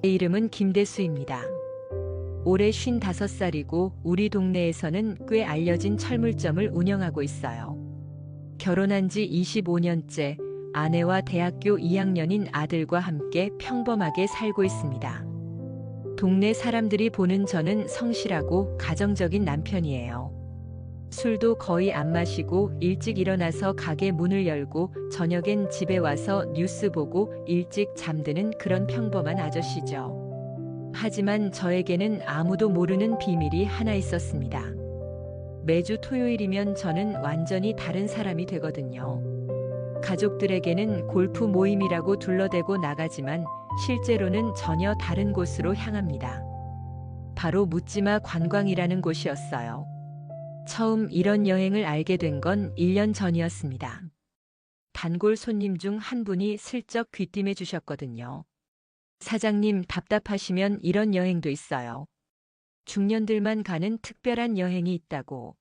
제 이름은 김대수입니다. 올해 55살이고 우리 동네에서는 꽤 알려진 철물점을 운영하고 있어요. 결혼한 지 25년째 아내와 대학교 2학년인 아들과 함께 평범하게 살고 있습니다. 동네 사람들이 보는 저는 성실하고 가정적인 남편이에요. 술도 거의 안 마시고 일찍 일어나서 가게 문을 열고 저녁엔 집에 와서 뉴스 보고 일찍 잠드는 그런 평범한 아저씨죠. 하지만 저에게는 아무도 모르는 비밀이 하나 있었습니다. 매주 토요일이면 저는 완전히 다른 사람이 되거든요. 가족들에게는 골프 모임이라고 둘러대고 나가지만 실제로는 전혀 다른 곳으로 향합니다. 바로 묻지마 관광이라는 곳이었어요. 처음 이런 여행을 알게 된 건 1년 전이었습니다. 단골 손님 중 한 분이 슬쩍 귀띔해 주셨거든요. 사장님, 답답하시면 이런 여행도 있어요. 중년들만 가는 특별한 여행이 있다고.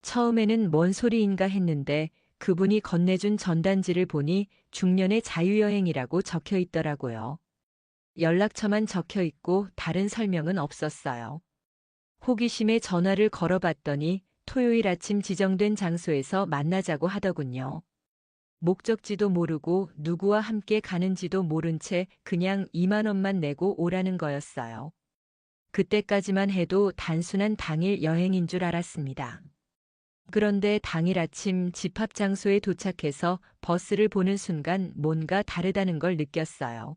처음에는 뭔 소리인가 했는데 그분이 건네준 전단지를 보니 중년의 자유여행이라고 적혀 있더라고요. 연락처만 적혀 있고 다른 설명은 없었어요. 호기심에 전화를 걸어봤더니 토요일 아침 지정된 장소에서 만나자고 하더군요. 목적지도 모르고 누구와 함께 가는지도 모른 채 그냥 2만 원만 내고 오라는 거였어요. 그때까지만 해도 단순한 당일 여행인 줄 알았습니다. 그런데 당일 아침 집합 장소에 도착해서 버스를 보는 순간 뭔가 다르다는 걸 느꼈어요.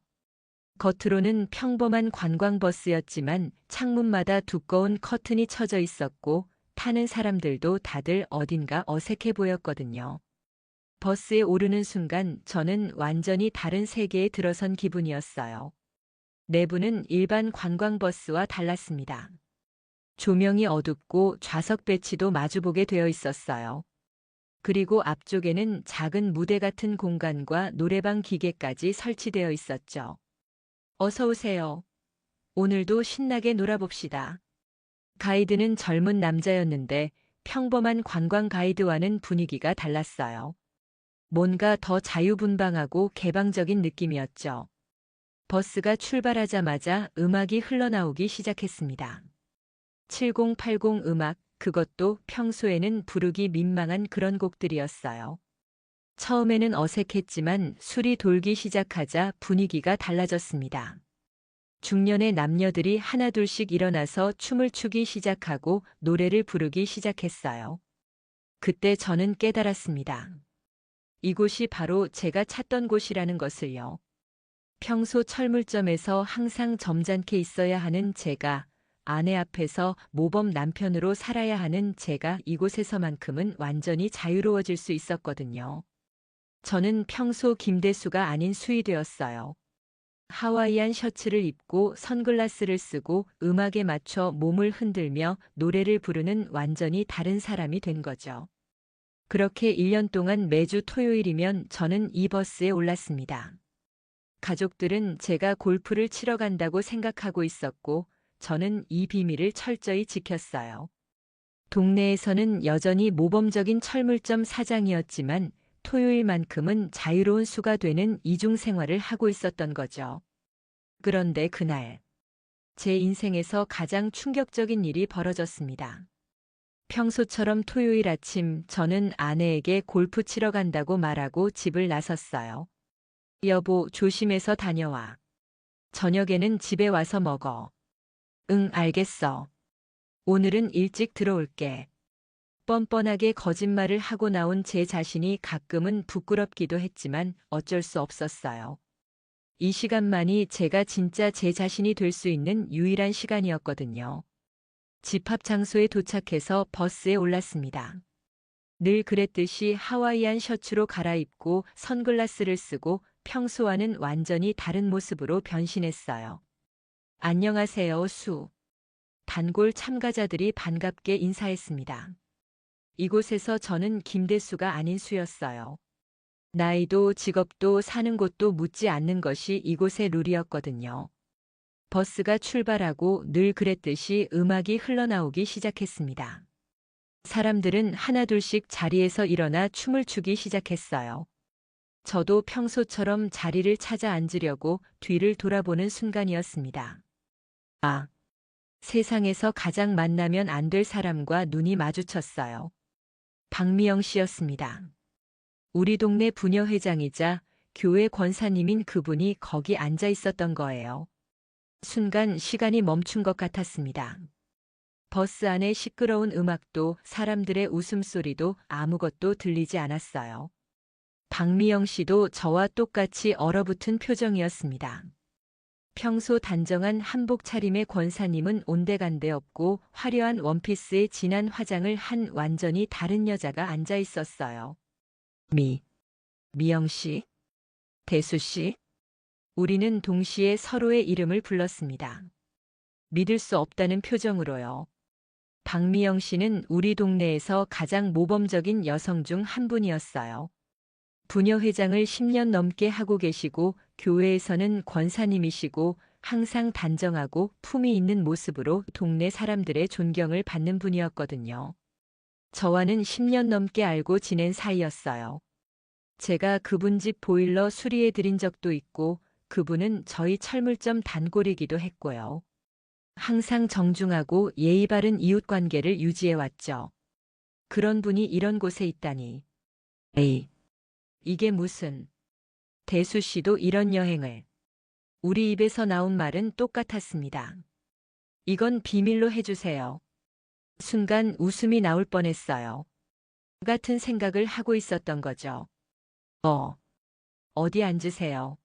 겉으로는 평범한 관광버스였지만 창문마다 두꺼운 커튼이 쳐져 있었고 타는 사람들도 다들 어딘가 어색해 보였거든요. 버스에 오르는 순간 저는 완전히 다른 세계에 들어선 기분이었어요. 내부는 일반 관광버스와 달랐습니다. 조명이 어둡고 좌석 배치도 마주보게 되어 있었어요. 그리고 앞쪽에는 작은 무대 같은 공간과 노래방 기계까지 설치되어 있었죠. 어서 오세요. 오늘도 신나게 놀아봅시다. 가이드는 젊은 남자였는데 평범한 관광 가이드와는 분위기가 달랐어요. 뭔가 더 자유분방하고 개방적인 느낌이었죠. 버스가 출발하자마자 음악이 흘러나오기 시작했습니다. 7080 음악, 그것도 평소에는 부르기 민망한 그런 곡들이었어요. 처음에는 어색했지만 술이 돌기 시작하자 분위기가 달라졌습니다. 중년의 남녀들이 하나둘씩 일어나서 춤을 추기 시작하고 노래를 부르기 시작했어요. 그때 저는 깨달았습니다. 이곳이 바로 제가 찾던 곳이라는 것을요. 평소 철물점에서 항상 점잖게 있어야 하는 제가, 아내 앞에서 모범 남편으로 살아야 하는 제가 이곳에서만큼은 완전히 자유로워질 수 있었거든요. 저는 평소 김대수가 아닌 수이 되었어요. 하와이안 셔츠를 입고 선글라스를 쓰고 음악에 맞춰 몸을 흔들며 노래를 부르는 완전히 다른 사람이 된 거죠. 그렇게 1년 동안 매주 토요일이면 저는 이 버스에 올랐습니다. 가족들은 제가 골프를 치러 간다고 생각하고 있었고 저는 이 비밀을 철저히 지켰어요. 동네에서는 여전히 모범적인 철물점 사장이었지만 토요일만큼은 자유로운 수가 되는 이중 생활을 하고 있었던 거죠. 그런데 그날, 제 인생에서 가장 충격적인 일이 벌어졌습니다. 평소처럼 토요일 아침 저는 아내에게 골프 치러 간다고 말하고 집을 나섰어요. 여보, 조심해서 다녀와. 저녁에는 집에 와서 먹어. 응, 알겠어. 오늘은 일찍 들어올게. 뻔뻔하게 거짓말을 하고 나온 제 자신이 가끔은 부끄럽기도 했지만 어쩔 수 없었어요. 이 시간만이 제가 진짜 제 자신이 될 수 있는 유일한 시간이었거든요. 집합 장소에 도착해서 버스에 올랐습니다. 늘 그랬듯이 하와이안 셔츠로 갈아입고 선글라스를 쓰고 평소와는 완전히 다른 모습으로 변신했어요. 안녕하세요, 수. 단골 참가자들이 반갑게 인사했습니다. 이곳에서 저는 김대수가 아닌 수였어요. 나이도 직업도 사는 곳도 묻지 않는 것이 이곳의 룰이었거든요. 버스가 출발하고 늘 그랬듯이 음악이 흘러나오기 시작했습니다. 사람들은 하나둘씩 자리에서 일어나 춤을 추기 시작했어요. 저도 평소처럼 자리를 찾아 앉으려고 뒤를 돌아보는 순간이었습니다. 아, 세상에서 가장 만나면 안 될 사람과 눈이 마주쳤어요. 박미영 씨였습니다. 우리 동네 부녀회장이자 교회 권사님인 그분이 거기 앉아 있었던 거예요. 순간 시간이 멈춘 것 같았습니다. 버스 안의 시끄러운 음악도 사람들의 웃음소리도 아무것도 들리지 않았어요. 박미영 씨도 저와 똑같이 얼어붙은 표정이었습니다. 평소 단정한 한복 차림의 권사님은 온데간데 없고 화려한 원피스에 진한 화장을 한 완전히 다른 여자가 앉아 있었어요. 미영 씨, 대수 씨. 우리는 동시에 서로의 이름을 불렀습니다. 믿을 수 없다는 표정으로요. 박미영 씨는 우리 동네에서 가장 모범적인 여성 중 한 분이었어요. 부녀회장을 10년 넘게 하고 계시고 교회에서는 권사님이시고 항상 단정하고 품위 있는 모습으로 동네 사람들의 존경을 받는 분이었거든요. 저와는 10년 넘게 알고 지낸 사이였어요. 제가 그분 집 보일러 수리해 드린 적도 있고 그분은 저희 철물점 단골이기도 했고요. 항상 정중하고 예의 바른 이웃 관계를 유지해 왔죠. 그런 분이 이런 곳에 있다니. 에이, 이게 무슨. 대수 씨도 이런 여행을. 우리 입에서 나온 말은 똑같았습니다. 이건 비밀로 해주세요. 순간 웃음이 나올 뻔했어요. 같은 생각을 하고 있었던 거죠. 어디 앉으세요.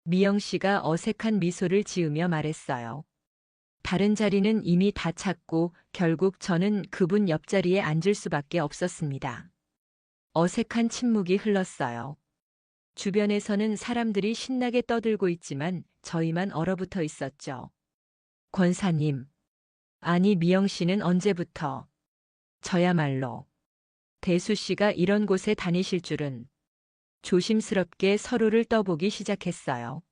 미영 씨가 어색한 미소를 지으며 말했어요. 다른 자리는 이미 다 찼고 결국 저는 그분 옆자리에 앉을 수밖에 없었습니다. 어색한 침묵이 흘렀어요. 주변에서는 사람들이 신나게 떠들고 있지만 저희만 얼어붙어 있었죠. 권사님. 아니 미영 씨는 언제부터? 저야말로. 대수 씨가 이런 곳에 다니실 줄은. 조심스럽게 서로를 떠보기 시작했어요.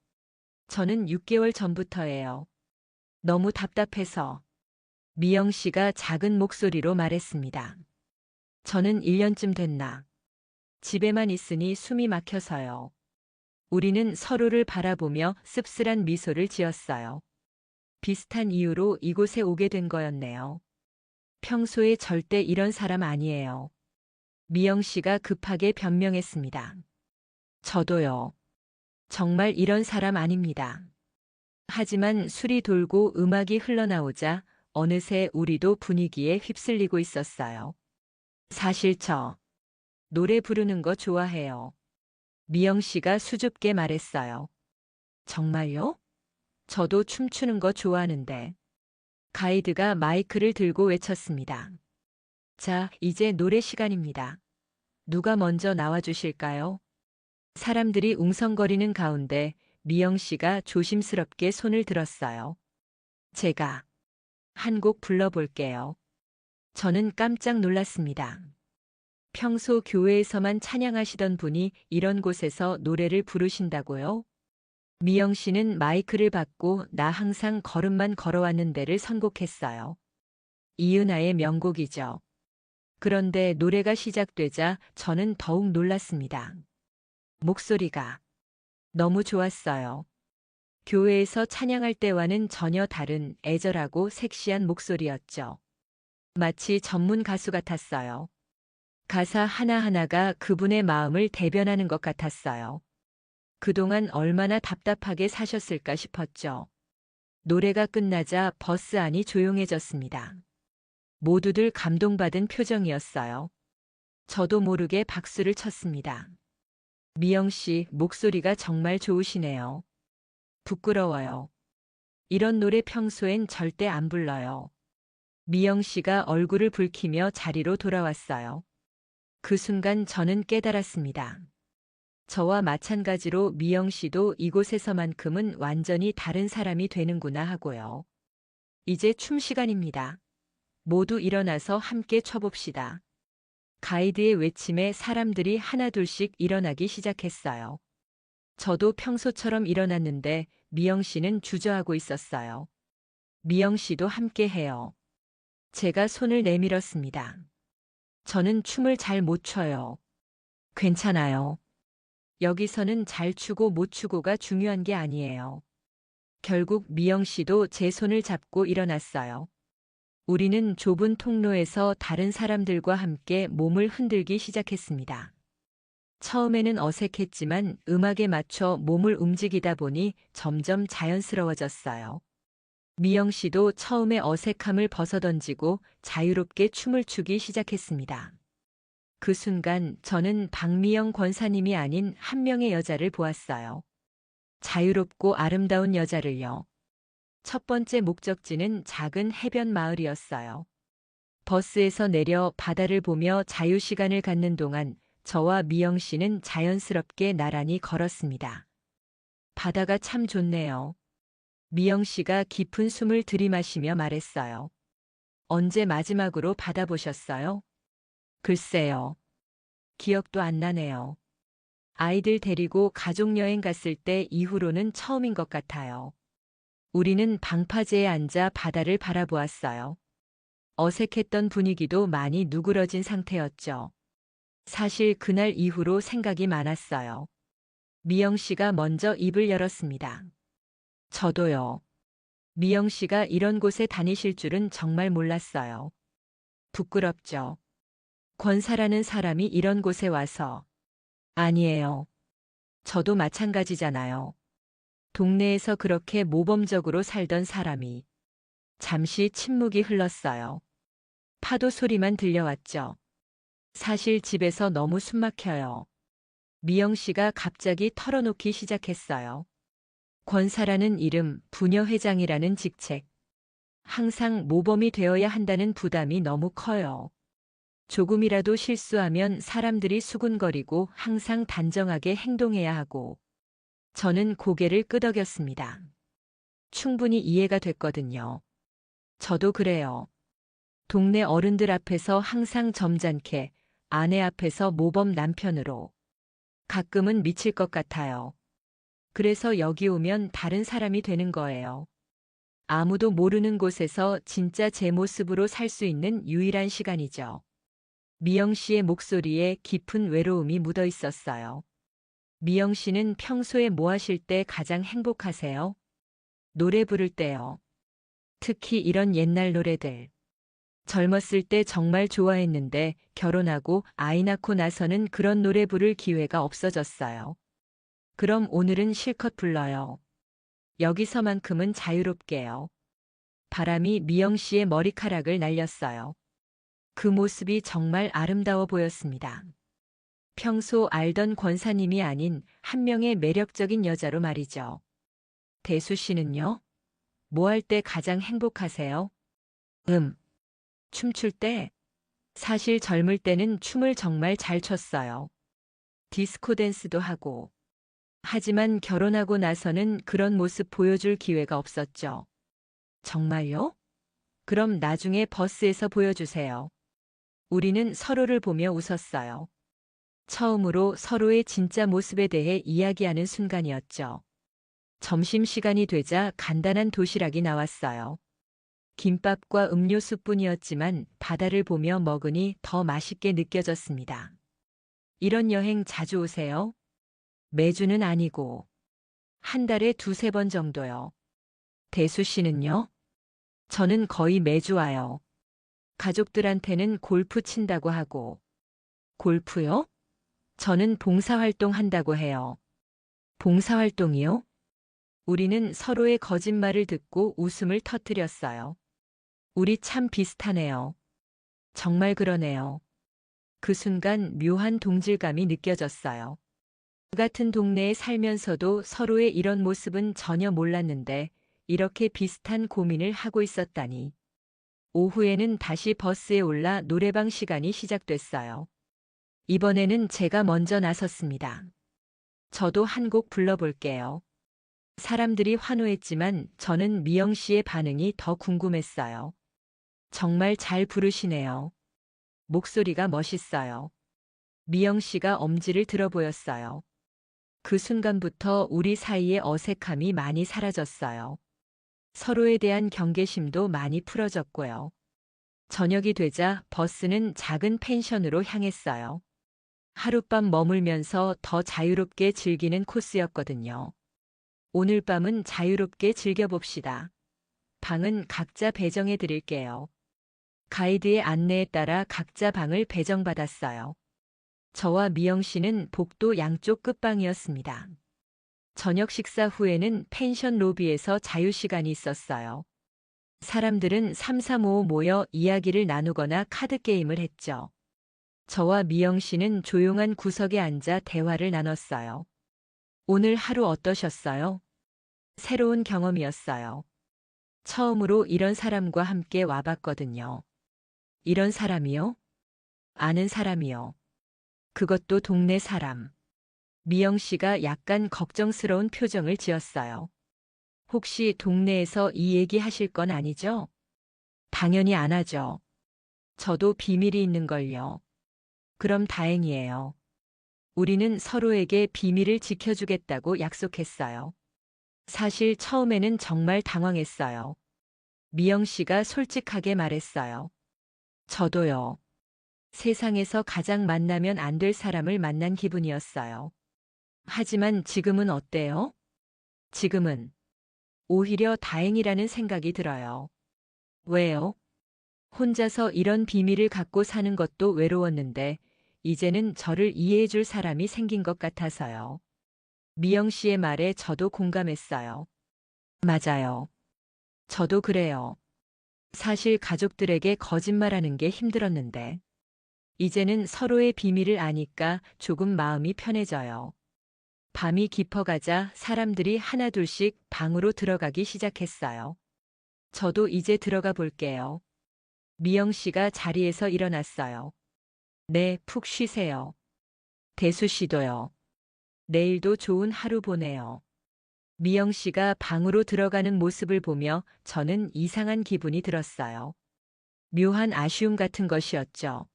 저는 6개월 전부터예요. 너무 답답해서. 미영 씨가 작은 목소리로 말했습니다. 저는 1년쯤 됐나. 집에만 있으니 숨이 막혀서요. 우리는 서로를 바라보며 씁쓸한 미소를 지었어요. 비슷한 이유로 이곳에 오게 된 거였네요. 평소에 절대 이런 사람 아니에요. 미영 씨가 급하게 변명했습니다. 저도요. 정말 이런 사람 아닙니다. 하지만 술이 돌고 음악이 흘러나오자 어느새 우리도 분위기에 휩쓸리고 있었어요. 사실 저 노래 부르는 거 좋아해요. 미영 씨가 수줍게 말했어요. 정말요? 저도 춤추는 거 좋아하는데. 가이드가 마이크를 들고 외쳤습니다. 자, 이제 노래 시간입니다. 누가 먼저 나와주실까요? 사람들이 웅성거리는 가운데 미영 씨가 조심스럽게 손을 들었어요. 제가 한 곡 불러볼게요. 저는 깜짝 놀랐습니다. 평소 교회에서만 찬양하시던 분이 이런 곳에서 노래를 부르신다고요? 미영 씨는 마이크를 받고 나 항상 걸음만 걸어왔는 데를 선곡했어요. 이은하의 명곡이죠. 그런데 노래가 시작되자 저는 더욱 놀랐습니다. 목소리가 너무 좋았어요. 교회에서 찬양할 때와는 전혀 다른 애절하고 섹시한 목소리였죠. 마치 전문 가수 같았어요. 가사 하나하나가 그분의 마음을 대변하는 것 같았어요. 그동안 얼마나 답답하게 사셨을까 싶었죠. 노래가 끝나자 버스 안이 조용해졌습니다. 모두들 감동받은 표정이었어요. 저도 모르게 박수를 쳤습니다. 미영 씨 목소리가 정말 좋으시네요. 부끄러워요. 이런 노래 평소엔 절대 안 불러요. 미영 씨가 얼굴을 붉히며 자리로 돌아왔어요. 그 순간 저는 깨달았습니다. 저와 마찬가지로 미영 씨도 이곳에서만큼은 완전히 다른 사람이 되는구나 하고요. 이제 춤 시간입니다. 모두 일어나서 함께 춰봅시다. 가이드의 외침에 사람들이 하나둘씩 일어나기 시작했어요. 저도 평소처럼 일어났는데 미영 씨는 주저하고 있었어요. 미영 씨도 함께 해요. 제가 손을 내밀었습니다. 저는 춤을 잘 못 춰요. 괜찮아요. 여기서는 잘 추고 못 추고가 중요한 게 아니에요. 결국 미영 씨도 제 손을 잡고 일어났어요. 우리는 좁은 통로에서 다른 사람들과 함께 몸을 흔들기 시작했습니다. 처음에는 어색했지만 음악에 맞춰 몸을 움직이다 보니 점점 자연스러워졌어요. 미영 씨도 처음에 어색함을 벗어던지고 자유롭게 춤을 추기 시작했습니다. 그 순간 저는 박미영 권사님이 아닌 한 명의 여자를 보았어요. 자유롭고 아름다운 여자를요. 첫 번째 목적지는 작은 해변 마을이었어요. 버스에서 내려 바다를 보며 자유시간을 갖는 동안 저와 미영 씨는 자연스럽게 나란히 걸었습니다. 바다가 참 좋네요. 미영 씨가 깊은 숨을 들이마시며 말했어요. 언제 마지막으로 바다 보셨어요? 글쎄요. 기억도 안 나네요. 아이들 데리고 가족여행 갔을 때 이후로는 처음인 것 같아요. 우리는 방파제에 앉아 바다를 바라보았어요. 어색했던 분위기도 많이 누그러진 상태였죠. 사실 그날 이후로 생각이 많았어요. 미영 씨가 먼저 입을 열었습니다. 저도요. 미영 씨가 이런 곳에 다니실 줄은 정말 몰랐어요. 부끄럽죠. 권사라는 사람이 이런 곳에 와서. 아니에요. 저도 마찬가지잖아요. 동네에서 그렇게 모범적으로 살던 사람이. 잠시 침묵이 흘렀어요. 파도 소리만 들려왔죠. 사실 집에서 너무 숨막혀요. 미영 씨가 갑자기 털어놓기 시작했어요. 권사라는 이름, 부녀회장이라는 직책. 항상 모범이 되어야 한다는 부담이 너무 커요. 조금이라도 실수하면 사람들이 수군거리고 항상 단정하게 행동해야 하고. 저는 고개를 끄덕였습니다. 충분히 이해가 됐거든요. 저도 그래요. 동네 어른들 앞에서 항상 점잖게, 아내 앞에서 모범 남편으로. 가끔은 미칠 것 같아요. 그래서 여기 오면 다른 사람이 되는 거예요. 아무도 모르는 곳에서 진짜 제 모습으로 살 수 있는 유일한 시간이죠. 미영 씨의 목소리에 깊은 외로움이 묻어 있었어요. 미영 씨는 평소에 뭐 하실 때 가장 행복하세요? 노래 부를 때요. 특히 이런 옛날 노래들. 젊었을 때 정말 좋아했는데 결혼하고 아이 낳고 나서는 그런 노래 부를 기회가 없어졌어요. 그럼 오늘은 실컷 불러요. 여기서만큼은 자유롭게요. 바람이 미영 씨의 머리카락을 날렸어요. 그 모습이 정말 아름다워 보였습니다. 평소 알던 권사님이 아닌 한 명의 매력적인 여자로 말이죠. 대수 씨는요? 뭐 할 때 가장 행복하세요? 춤출 때? 사실 젊을 때는 춤을 정말 잘 췄어요. 디스코 댄스도 하고. 하지만 결혼하고 나서는 그런 모습 보여줄 기회가 없었죠. 정말요? 그럼 나중에 버스에서 보여주세요. 우리는 서로를 보며 웃었어요. 처음으로 서로의 진짜 모습에 대해 이야기하는 순간이었죠. 점심시간이 되자 간단한 도시락이 나왔어요. 김밥과 음료수뿐이었지만 바다를 보며 먹으니 더 맛있게 느껴졌습니다. 이런 여행 자주 오세요? 매주는 아니고 한 달에 두세 번 정도요. 대수 씨는요? 저는 거의 매주 와요. 가족들한테는 골프 친다고 하고. 골프요? 저는 봉사활동 한다고 해요. 봉사활동이요? 우리는 서로의 거짓말을 듣고 웃음을 터뜨렸어요. 우리 참 비슷하네요. 정말 그러네요. 그 순간 묘한 동질감이 느껴졌어요. 같은 동네에 살면서도 서로의 이런 모습은 전혀 몰랐는데 이렇게 비슷한 고민을 하고 있었다니. 오후에는 다시 버스에 올라 노래방 시간이 시작됐어요. 이번에는 제가 먼저 나섰습니다. 저도 한 곡 불러볼게요. 사람들이 환호했지만 저는 미영 씨의 반응이 더 궁금했어요. 정말 잘 부르시네요. 목소리가 멋있어요. 미영 씨가 엄지를 들어 보였어요. 그 순간부터 우리 사이의 어색함이 많이 사라졌어요. 서로에 대한 경계심도 많이 풀어졌고요. 저녁이 되자 버스는 작은 펜션으로 향했어요. 하룻밤 머물면서 더 자유롭게 즐기는 코스였거든요. 오늘 밤은 자유롭게 즐겨봅시다. 방은 각자 배정해 드릴게요. 가이드의 안내에 따라 각자 방을 배정받았어요. 저와 미영 씨는 복도 양쪽 끝방이었습니다. 저녁 식사 후에는 펜션 로비에서 자유시간이 있었어요. 사람들은 삼삼오오 모여 이야기를 나누거나 카드게임을 했죠. 저와 미영 씨는 조용한 구석에 앉아 대화를 나눴어요. 오늘 하루 어떠셨어요? 새로운 경험이었어요. 처음으로 이런 사람과 함께 와봤거든요. 이런 사람이요? 아는 사람이요. 그것도 동네 사람. 미영 씨가 약간 걱정스러운 표정을 지었어요. 혹시 동네에서 이 얘기 하실 건 아니죠? 당연히 안 하죠. 저도 비밀이 있는걸요. 그럼 다행이에요. 우리는 서로에게 비밀을 지켜주겠다고 약속했어요. 사실 처음에는 정말 당황했어요. 미영 씨가 솔직하게 말했어요. 저도요. 세상에서 가장 만나면 안 될 사람을 만난 기분이었어요. 하지만 지금은 어때요? 지금은 오히려 다행이라는 생각이 들어요. 왜요? 혼자서 이런 비밀을 갖고 사는 것도 외로웠는데, 이제는 저를 이해해 줄 사람이 생긴 것 같아서요. 미영 씨의 말에 저도 공감했어요. 맞아요. 저도 그래요. 사실 가족들에게 거짓말하는 게 힘들었는데, 이제는 서로의 비밀을 아니까 조금 마음이 편해져요. 밤이 깊어가자 사람들이 하나둘씩 방으로 들어가기 시작했어요. 저도 이제 들어가 볼게요. 미영 씨가 자리에서 일어났어요. 네, 푹 쉬세요. 대수 씨도요. 내일도 좋은 하루 보내요. 미영 씨가 방으로 들어가는 모습을 보며 저는 이상한 기분이 들었어요. 묘한 아쉬움 같은 것이었죠.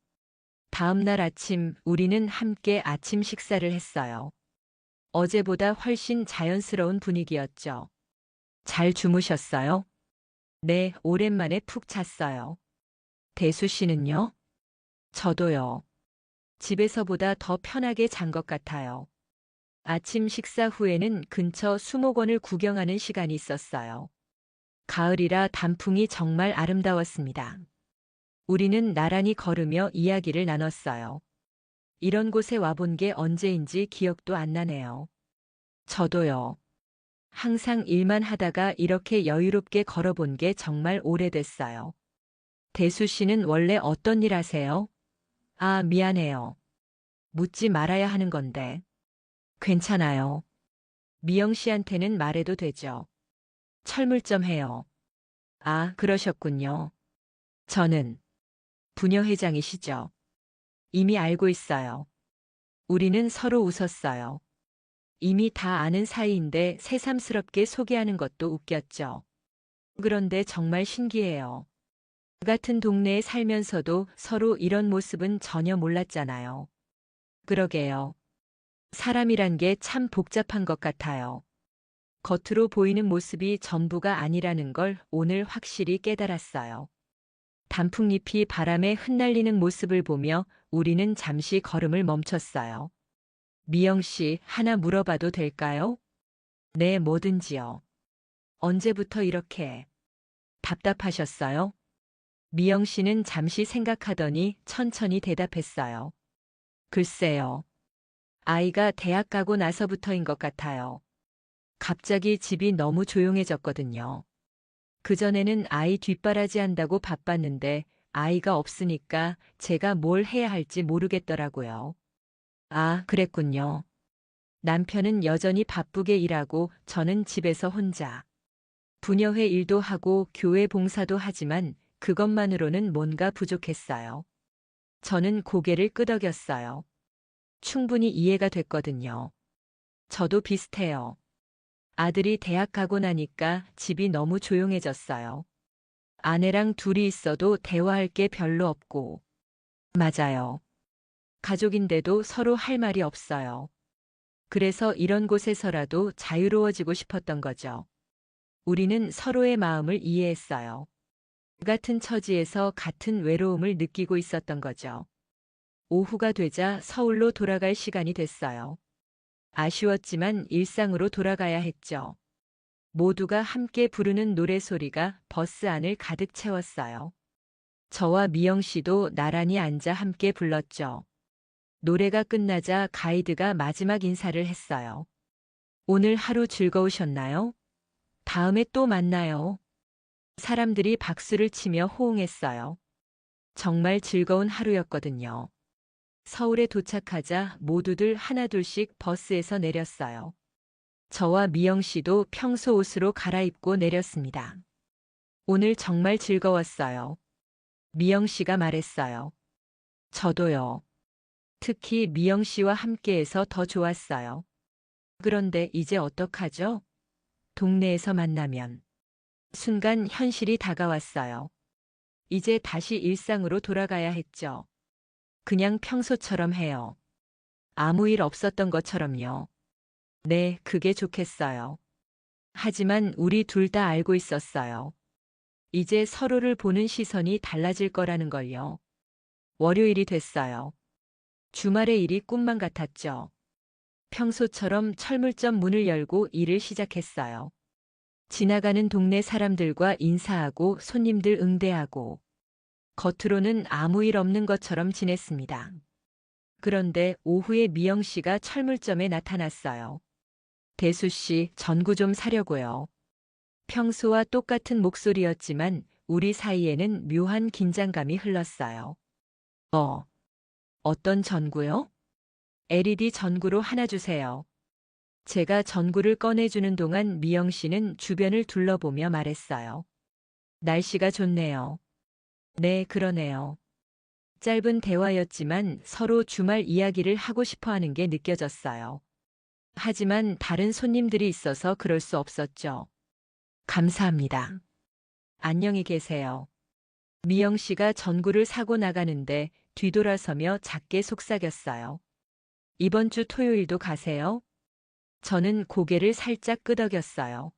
다음 날 아침 우리는 함께 아침 식사를 했어요. 어제보다 훨씬 자연스러운 분위기였죠. 잘 주무셨어요? 네, 오랜만에 푹 잤어요. 대수 씨는요? 저도요. 집에서보다 더 편하게 잔 것 같아요. 아침 식사 후에는 근처 수목원을 구경하는 시간이 있었어요. 가을이라 단풍이 정말 아름다웠습니다. 우리는 나란히 걸으며 이야기를 나눴어요. 이런 곳에 와본 게 언제인지 기억도 안 나네요. 저도요. 항상 일만 하다가 이렇게 여유롭게 걸어본 게 정말 오래됐어요. 대수 씨는 원래 어떤 일 하세요? 아, 미안해요. 묻지 말아야 하는 건데. 괜찮아요. 미영 씨한테는 말해도 되죠. 철물점 해요. 아, 그러셨군요. 저는 부녀회장이시죠. 이미 알고 있어요. 우리는 서로 웃었어요. 이미 다 아는 사이인데 새삼스럽게 소개하는 것도 웃겼죠. 그런데 정말 신기해요. 같은 동네에 살면서도 서로 이런 모습은 전혀 몰랐잖아요. 그러게요. 사람이란 게 참 복잡한 것 같아요. 겉으로 보이는 모습이 전부가 아니라는 걸 오늘 확실히 깨달았어요. 단풍잎이 바람에 흩날리는 모습을 보며 우리는 잠시 걸음을 멈췄어요. 미영 씨, 하나 물어봐도 될까요? 네, 뭐든지요. 언제부터 이렇게 답답하셨어요? 미영 씨는 잠시 생각하더니 천천히 대답했어요. 글쎄요. 아이가 대학 가고 나서부터인 것 같아요. 갑자기 집이 너무 조용해졌거든요. 그전에는 아이 뒷바라지 한다고 바빴는데 아이가 없으니까 제가 뭘 해야 할지 모르겠더라고요. 아, 그랬군요. 남편은 여전히 바쁘게 일하고 저는 집에서 혼자. 부녀회 일도 하고 교회 봉사도 하지만 그것만으로는 뭔가 부족했어요. 저는 고개를 끄덕였어요. 충분히 이해가 됐거든요. 저도 비슷해요. 아들이 대학 가고 나니까 집이 너무 조용해졌어요. 아내랑 둘이 있어도 대화할 게 별로 없고. 맞아요. 가족인데도 서로 할 말이 없어요. 그래서 이런 곳에서라도 자유로워지고 싶었던 거죠. 우리는 서로의 마음을 이해했어요. 같은 처지에서 같은 외로움을 느끼고 있었던 거죠. 오후가 되자 서울로 돌아갈 시간이 됐어요. 아쉬웠지만 일상으로 돌아가야 했죠. 모두가 함께 부르는 노래소리가 버스 안을 가득 채웠어요. 저와 미영 씨도 나란히 앉아 함께 불렀죠. 노래가 끝나자 가이드가 마지막 인사를 했어요. 오늘 하루 즐거우셨나요? 다음에 또 만나요. 사람들이 박수를 치며 호응했어요. 정말 즐거운 하루였거든요. 서울에 도착하자 모두들 하나둘씩 버스에서 내렸어요. 저와 미영 씨도 평소 옷으로 갈아입고 내렸습니다. 오늘 정말 즐거웠어요. 미영 씨가 말했어요. 저도요. 특히 미영 씨와 함께해서 더 좋았어요. 그런데 이제 어떡하죠? 동네에서 만나면. 순간 현실이 다가왔어요. 이제 다시 일상으로 돌아가야 했죠. 그냥 평소처럼 해요. 아무 일 없었던 것처럼요. 네, 그게 좋겠어요. 하지만 우리 둘 다 알고 있었어요. 이제 서로를 보는 시선이 달라질 거라는 걸요. 월요일이 됐어요. 주말의 일이 꿈만 같았죠. 평소처럼 철물점 문을 열고 일을 시작했어요. 지나가는 동네 사람들과 인사하고 손님들 응대하고 겉으로는 아무 일 없는 것처럼 지냈습니다. 그런데 오후에 미영 씨가 철물점에 나타났어요. 대수 씨, 전구 좀 사려고요. 평소와 똑같은 목소리였지만 우리 사이에는 묘한 긴장감이 흘렀어요. 어떤 전구요? LED 전구로 하나 주세요. 제가 전구를 꺼내주는 동안 미영 씨는 주변을 둘러보며 말했어요. 날씨가 좋네요. 네, 그러네요. 짧은 대화였지만 서로 주말 이야기를 하고 싶어 하는 게 느껴졌어요. 하지만 다른 손님들이 있어서 그럴 수 없었죠. 감사합니다. 안녕히 계세요. 미영 씨가 전구를 사고 나가는데 뒤돌아서며 작게 속삭였어요. 이번 주 토요일도 가세요? 저는 고개를 살짝 끄덕였어요.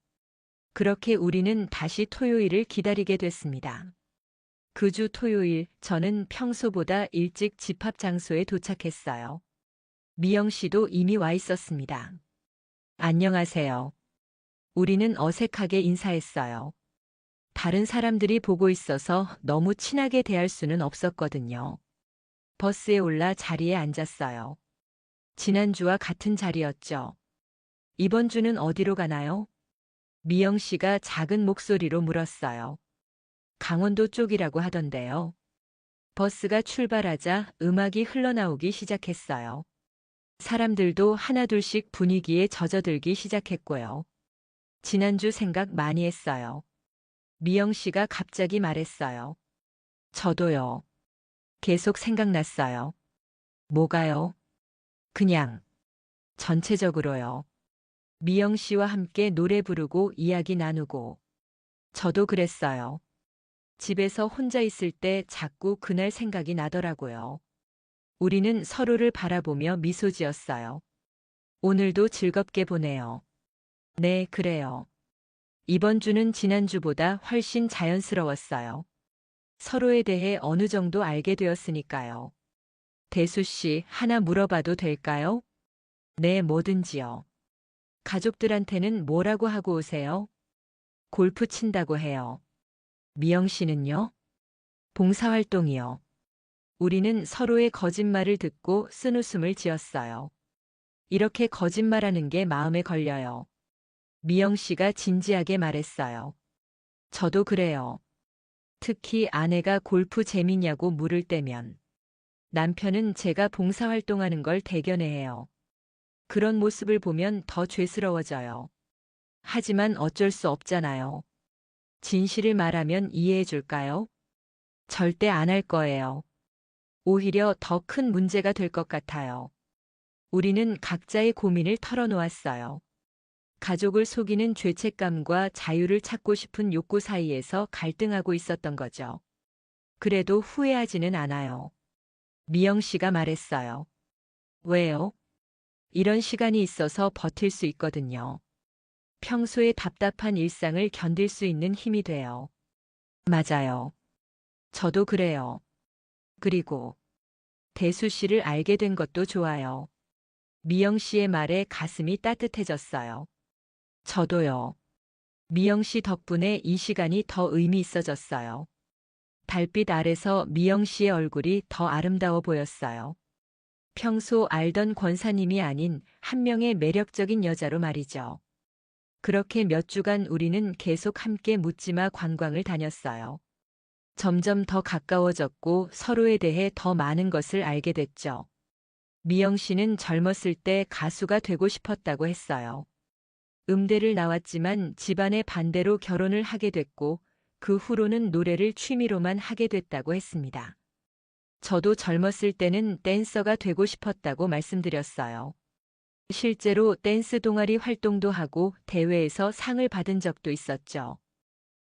그렇게 우리는 다시 토요일을 기다리게 됐습니다. 그 주 토요일 저는 평소보다 일찍 집합 장소에 도착했어요. 미영 씨도 이미 와 있었습니다. 안녕하세요. 우리는 어색하게 인사했어요. 다른 사람들이 보고 있어서 너무 친하게 대할 수는 없었거든요. 버스에 올라 자리에 앉았어요. 지난주와 같은 자리였죠. 이번 주는 어디로 가나요? 미영 씨가 작은 목소리로 물었어요. 강원도 쪽이라고 하던데요. 버스가 출발하자 음악이 흘러나오기 시작했어요. 사람들도 하나둘씩 분위기에 젖어들기 시작했고요. 지난주 생각 많이 했어요. 미영 씨가 갑자기 말했어요. 저도요. 계속 생각났어요. 뭐가요? 그냥 전체적으로요. 미영 씨와 함께 노래 부르고 이야기 나누고. 저도 그랬어요. 집에서 혼자 있을 때 자꾸 그날 생각이 나더라고요. 우리는 서로를 바라보며 미소 지었어요. 오늘도 즐겁게 보내요. 네, 그래요. 이번 주는 지난주보다 훨씬 자연스러웠어요. 서로에 대해 어느 정도 알게 되었으니까요. 대수 씨, 하나 물어봐도 될까요? 네, 뭐든지요. 가족들한테는 뭐라고 하고 오세요? 골프 친다고 해요. 미영 씨는요? 봉사활동이요. 우리는 서로의 거짓말을 듣고 쓴웃음을 지었어요. 이렇게 거짓말하는 게 마음에 걸려요. 미영 씨가 진지하게 말했어요. 저도 그래요. 특히 아내가 골프 재밌냐고 물을 때면. 남편은 제가 봉사활동하는 걸 대견해해요. 그런 모습을 보면 더 죄스러워져요. 하지만 어쩔 수 없잖아요. 진실을 말하면 이해해 줄까요? 절대 안 할 거예요. 오히려 더 큰 문제가 될 것 같아요. 우리는 각자의 고민을 털어놓았어요. 가족을 속이는 죄책감과 자유를 찾고 싶은 욕구 사이에서 갈등하고 있었던 거죠. 그래도 후회하지는 않아요. 미영 씨가 말했어요. 왜요? 이런 시간이 있어서 버틸 수 있거든요. 평소에 답답한 일상을 견딜 수 있는 힘이 돼요. 맞아요. 저도 그래요. 그리고 대수 씨를 알게 된 것도 좋아요. 미영 씨의 말에 가슴이 따뜻해졌어요. 저도요. 미영 씨 덕분에 이 시간이 더 의미 있어졌어요. 달빛 아래서 미영 씨의 얼굴이 더 아름다워 보였어요. 평소 알던 권사님이 아닌 한 명의 매력적인 여자로 말이죠. 그렇게 몇 주간 우리는 계속 함께 묻지마 관광을 다녔어요. 점점 더 가까워졌고 서로에 대해 더 많은 것을 알게 됐죠. 미영 씨는 젊었을 때 가수가 되고 싶었다고 했어요. 음대를 나왔지만 집안의 반대로 결혼을 하게 됐고 그 후로는 노래를 취미로만 하게 됐다고 했습니다. 저도 젊었을 때는 댄서가 되고 싶었다고 말씀드렸어요. 실제로 댄스 동아리 활동도 하고 대회에서 상을 받은 적도 있었죠.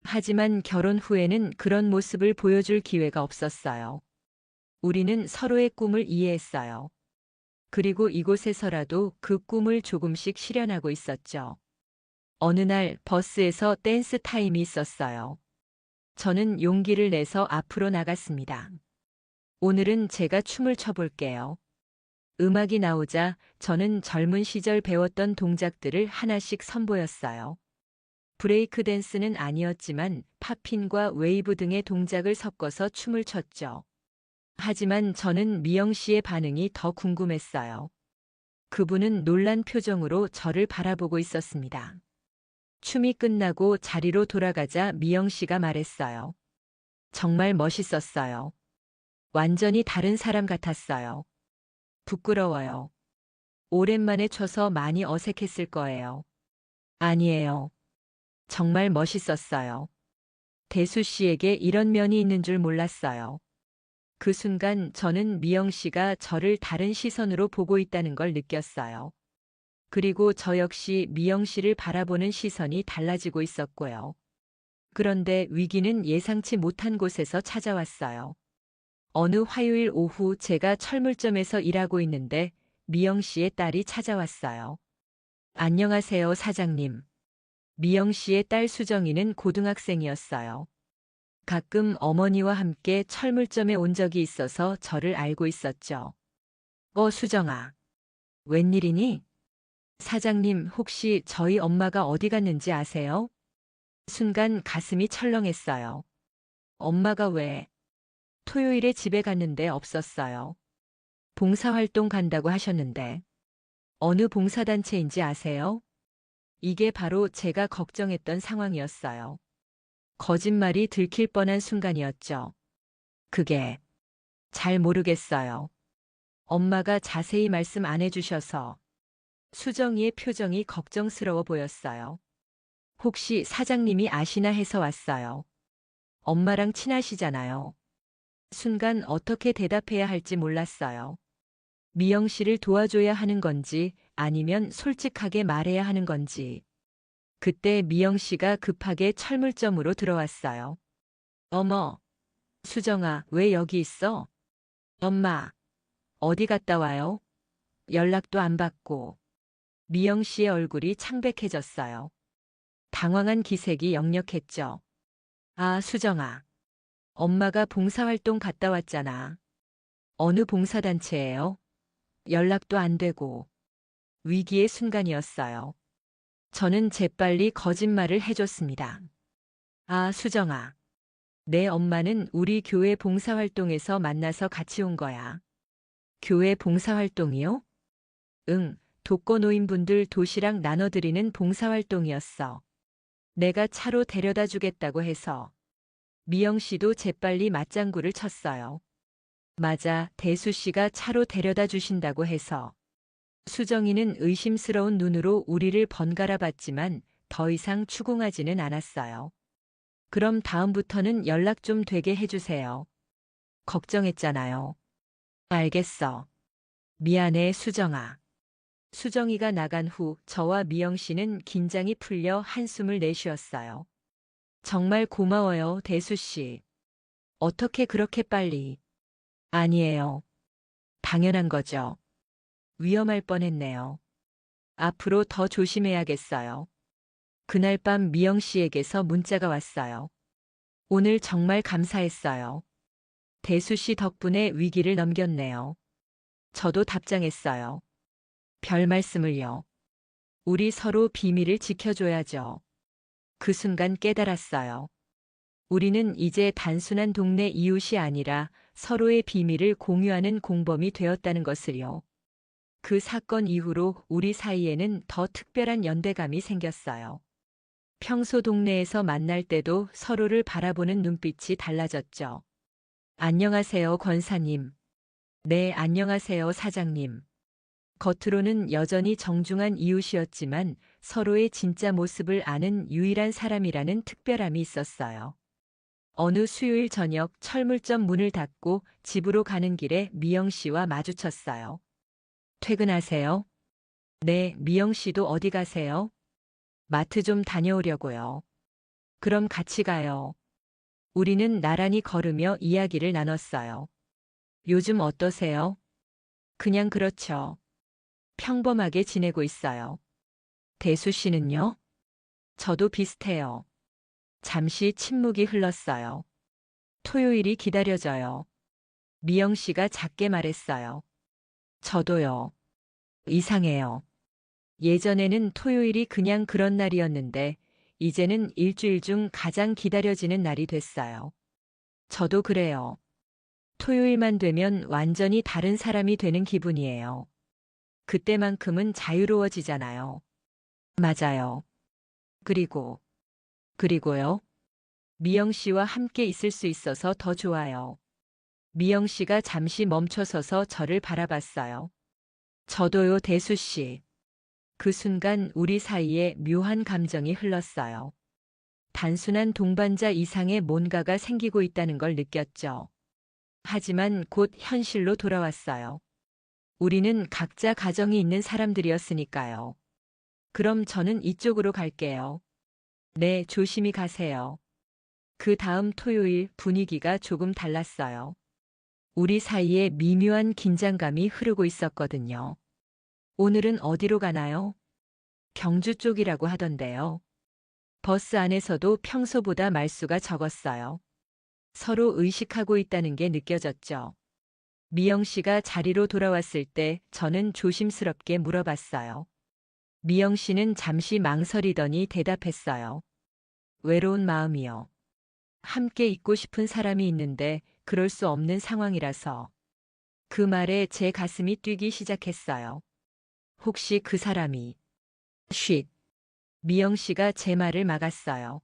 하지만 결혼 후에는 그런 모습을 보여줄 기회가 없었어요. 우리는 서로의 꿈을 이해했어요. 그리고 이곳에서라도 그 꿈을 조금씩 실현하고 있었죠. 어느 날 버스에서 댄스 타임이 있었어요. 저는 용기를 내서 앞으로 나갔습니다. 오늘은 제가 춤을 춰볼게요. 음악이 나오자 저는 젊은 시절 배웠던 동작들을 하나씩 선보였어요. 브레이크 댄스는 아니었지만 팝핀과 웨이브 등의 동작을 섞어서 춤을 췄죠. 하지만 저는 미영 씨의 반응이 더 궁금했어요. 그분은 놀란 표정으로 저를 바라보고 있었습니다. 춤이 끝나고 자리로 돌아가자 미영 씨가 말했어요. 정말 멋있었어요. 완전히 다른 사람 같았어요. 부끄러워요. 오랜만에 춰서 많이 어색했을 거예요. 아니에요. 정말 멋있었어요. 대수 씨에게 이런 면이 있는 줄 몰랐어요. 그 순간 저는 미영 씨가 저를 다른 시선으로 보고 있다는 걸 느꼈어요. 그리고 저 역시 미영 씨를 바라보는 시선이 달라지고 있었고요. 그런데 위기는 예상치 못한 곳에서 찾아왔어요. 어느 화요일 오후 제가 철물점에서 일하고 있는데 미영 씨의 딸이 찾아왔어요. 안녕하세요, 사장님. 미영 씨의 딸 수정이는 고등학생이었어요. 가끔 어머니와 함께 철물점에 온 적이 있어서 저를 알고 있었죠. 수정아. 웬일이니? 사장님, 혹시 저희 엄마가 어디 갔는지 아세요? 순간 가슴이 철렁했어요. 엄마가 왜? 토요일에 집에 갔는데 없었어요. 봉사활동 간다고 하셨는데. 어느 봉사단체인지 아세요? 이게 바로 제가 걱정했던 상황이었어요. 거짓말이 들킬 뻔한 순간이었죠. 그게 잘 모르겠어요. 엄마가 자세히 말씀 안 해주셔서. 수정이의 표정이 걱정스러워 보였어요. 혹시 사장님이 아시나 해서 왔어요. 엄마랑 친하시잖아요. 순간 어떻게 대답해야 할지 몰랐어요. 미영 씨를 도와줘야 하는 건지 아니면 솔직하게 말해야 하는 건지. 그때 미영 씨가 급하게 철물점으로 들어왔어요. 어머, 수정아, 왜 여기 있어? 엄마, 어디 갔다 와요? 연락도 안 받고. 미영 씨의 얼굴이 창백해졌어요. 당황한 기색이 역력했죠. 아, 수정아. 엄마가 봉사활동 갔다 왔잖아. 어느 봉사단체예요? 연락도 안 되고. 위기의 순간이었어요. 저는 재빨리 거짓말을 해줬습니다. 아, 수정아. 내 엄마는 우리 교회 봉사활동에서 만나서 같이 온 거야. 교회 봉사활동이요? 응, 독거노인분들 도시락 나눠드리는 봉사활동이었어. 내가 차로 데려다 주겠다고 해서. 미영 씨도 재빨리 맞장구를 쳤어요. 맞아, 대수 씨가 차로 데려다 주신다고 해서. 수정이는 의심스러운 눈으로 우리를 번갈아 봤지만 더 이상 추궁하지는 않았어요. 그럼 다음부터는 연락 좀 되게 해주세요. 걱정했잖아요. 알겠어. 미안해, 수정아. 수정이가 나간 후 저와 미영 씨는 긴장이 풀려 한숨을 내쉬었어요. 정말 고마워요, 대수 씨. 어떻게 그렇게 빨리? 아니에요. 당연한 거죠. 위험할 뻔했네요. 앞으로 더 조심해야겠어요. 그날 밤 미영 씨에게서 문자가 왔어요. 오늘 정말 감사했어요. 대수 씨 덕분에 위기를 넘겼네요. 저도 답장했어요. 별 말씀을요. 우리 서로 비밀을 지켜줘야죠. 그 순간 깨달았어요. 우리는 이제 단순한 동네 이웃이 아니라 서로의 비밀을 공유하는 공범이 되었다는 것을요. 그 사건 이후로 우리 사이에는 더 특별한 연대감이 생겼어요. 평소 동네에서 만날 때도 서로를 바라보는 눈빛이 달라졌죠. 안녕하세요, 권사님. 네, 안녕하세요, 사장님. 겉으로는 여전히 정중한 이웃이었지만 서로의 진짜 모습을 아는 유일한 사람이라는 특별함이 있었어요. 어느 수요일 저녁 철물점 문을 닫고 집으로 가는 길에 미영 씨와 마주쳤어요. 퇴근하세요? 네, 미영 씨도 어디 가세요? 마트 좀 다녀오려고요. 그럼 같이 가요. 우리는 나란히 걸으며 이야기를 나눴어요. 요즘 어떠세요? 그냥 그렇죠. 평범하게 지내고 있어요. 대수 씨는요? 저도 비슷해요. 잠시 침묵이 흘렀어요. 토요일이 기다려져요. 미영 씨가 작게 말했어요. 저도요. 이상해요. 예전에는 토요일이 그냥 그런 날이었는데, 이제는 일주일 중 가장 기다려지는 날이 됐어요. 저도 그래요. 토요일만 되면 완전히 다른 사람이 되는 기분이에요. 그때만큼은 자유로워지잖아요. 맞아요. 그리고요. 미영 씨와 함께 있을 수 있어서 더 좋아요. 미영 씨가 잠시 멈춰서서 저를 바라봤어요. 저도요, 대수 씨. 그 순간 우리 사이에 묘한 감정이 흘렀어요. 단순한 동반자 이상의 뭔가가 생기고 있다는 걸 느꼈죠. 하지만 곧 현실로 돌아왔어요. 우리는 각자 가정이 있는 사람들이었으니까요. 그럼 저는 이쪽으로 갈게요. 네, 조심히 가세요. 그 다음 토요일 분위기가 조금 달랐어요. 우리 사이에 미묘한 긴장감이 흐르고 있었거든요. 오늘은 어디로 가나요? 경주 쪽이라고 하던데요. 버스 안에서도 평소보다 말수가 적었어요. 서로 의식하고 있다는 게 느껴졌죠. 미영 씨가 자리로 돌아왔을 때 저는 조심스럽게 물어봤어요. 미영 씨는 잠시 망설이더니 대답했어요. 외로운 마음이요. 함께 있고 싶은 사람이 있는데 그럴 수 없는 상황이라서. 그 말에 제 가슴이 뛰기 시작했어요. 혹시 그 사람이 쉿. 미영 씨가 제 말을 막았어요.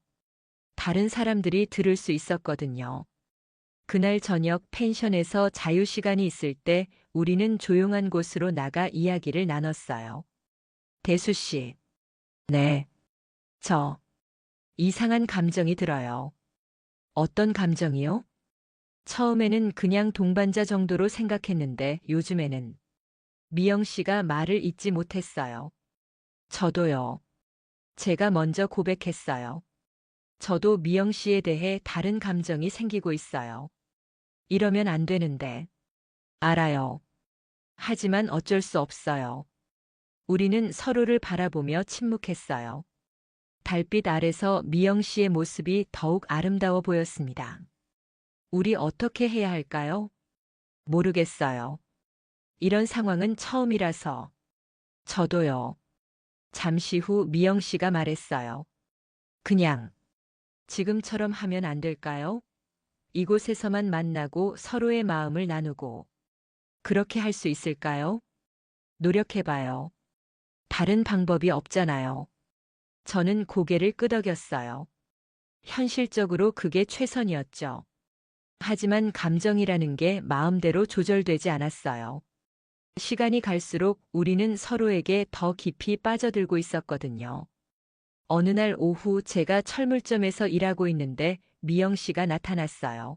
다른 사람들이 들을 수 있었거든요. 그날 저녁 펜션에서 자유시간이 있을 때 우리는 조용한 곳으로 나가 이야기를 나눴어요. 대수 씨. 네. 저 이상한 감정이 들어요. 어떤 감정이요? 처음에는 그냥 동반자 정도로 생각했는데 요즘에는 미영 씨가 말을 잇지 못했어요. 저도요. 제가 먼저 고백했어요. 저도 미영 씨에 대해 다른 감정이 생기고 있어요. 이러면 안 되는데. 알아요. 하지만 어쩔 수 없어요. 우리는 서로를 바라보며 침묵했어요. 달빛 아래서 미영 씨의 모습이 더욱 아름다워 보였습니다. 우리 어떻게 해야 할까요? 모르겠어요. 이런 상황은 처음이라서. 저도요. 잠시 후 미영 씨가 말했어요. 그냥 지금처럼 하면 안 될까요? 이곳에서만 만나고 서로의 마음을 나누고. 그렇게 할 수 있을까요? 노력해봐요. 다른 방법이 없잖아요. 저는 고개를 끄덕였어요. 현실적으로 그게 최선이었죠. 하지만 감정이라는 게 마음대로 조절되지 않았어요. 시간이 갈수록 우리는 서로에게 더 깊이 빠져들고 있었거든요. 어느 날 오후 제가 철물점에서 일하고 있는데 미영 씨가 나타났어요.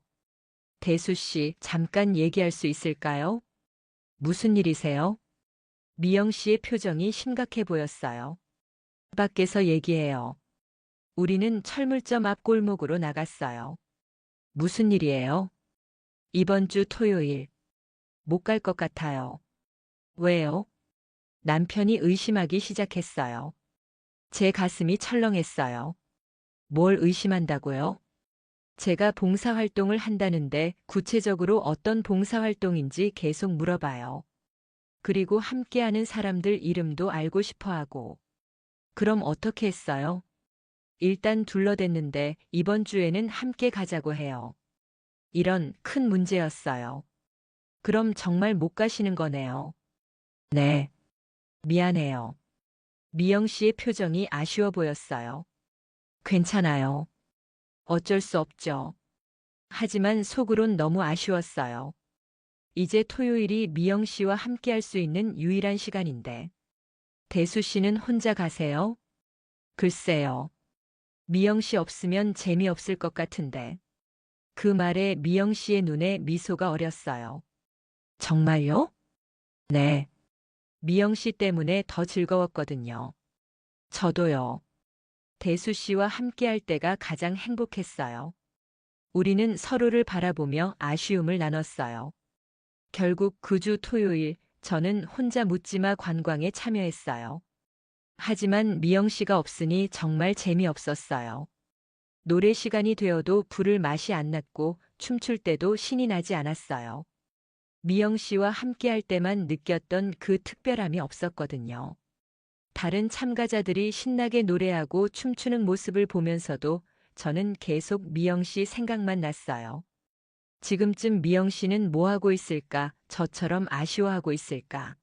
대수 씨, 잠깐 얘기할 수 있을까요? 무슨 일이세요? 미영 씨의 표정이 심각해 보였어요. 밖에서 얘기해요. 우리는 철물점 앞 골목으로 나갔어요. 무슨 일이에요? 이번 주 토요일. 못 갈 것 같아요. 왜요? 남편이 의심하기 시작했어요. 제 가슴이 철렁했어요. 뭘 의심한다고요? 제가 봉사활동을 한다는데 구체적으로 어떤 봉사활동인지 계속 물어봐요. 그리고 함께하는 사람들 이름도 알고 싶어 하고. 그럼 어떻게 했어요? 일단 둘러댔는데 이번 주에는 함께 가자고 해요. 이런 큰 문제였어요. 그럼 정말 못 가시는 거네요. 네. 미안해요. 미영 씨의 표정이 아쉬워 보였어요. 괜찮아요. 어쩔 수 없죠. 하지만 속으론 너무 아쉬웠어요. 이제 토요일이 미영 씨와 함께 할 수 있는 유일한 시간인데. 대수 씨는 혼자 가세요? 글쎄요. 미영 씨 없으면 재미없을 것 같은데. 그 말에 미영 씨의 눈에 미소가 어렸어요. 정말요? 네. 미영 씨 때문에 더 즐거웠거든요. 저도요. 대수 씨와 함께 할 때가 가장 행복했어요. 우리는 서로를 바라보며 아쉬움을 나눴어요. 결국 그 주 토요일 저는 혼자 묻지마 관광에 참여했어요. 하지만 미영 씨가 없으니 정말 재미없었어요. 노래 시간이 되어도 부를 맛이 안 났고 춤출 때도 신이 나지 않았어요. 미영 씨와 함께 할 때만 느꼈던 그 특별함이 없었거든요. 다른 참가자들이 신나게 노래하고 춤추는 모습을 보면서도 저는 계속 미영 씨 생각만 났어요. 지금쯤 미영 씨는 뭐 하고 있을까? 저처럼 아쉬워하고 있을까?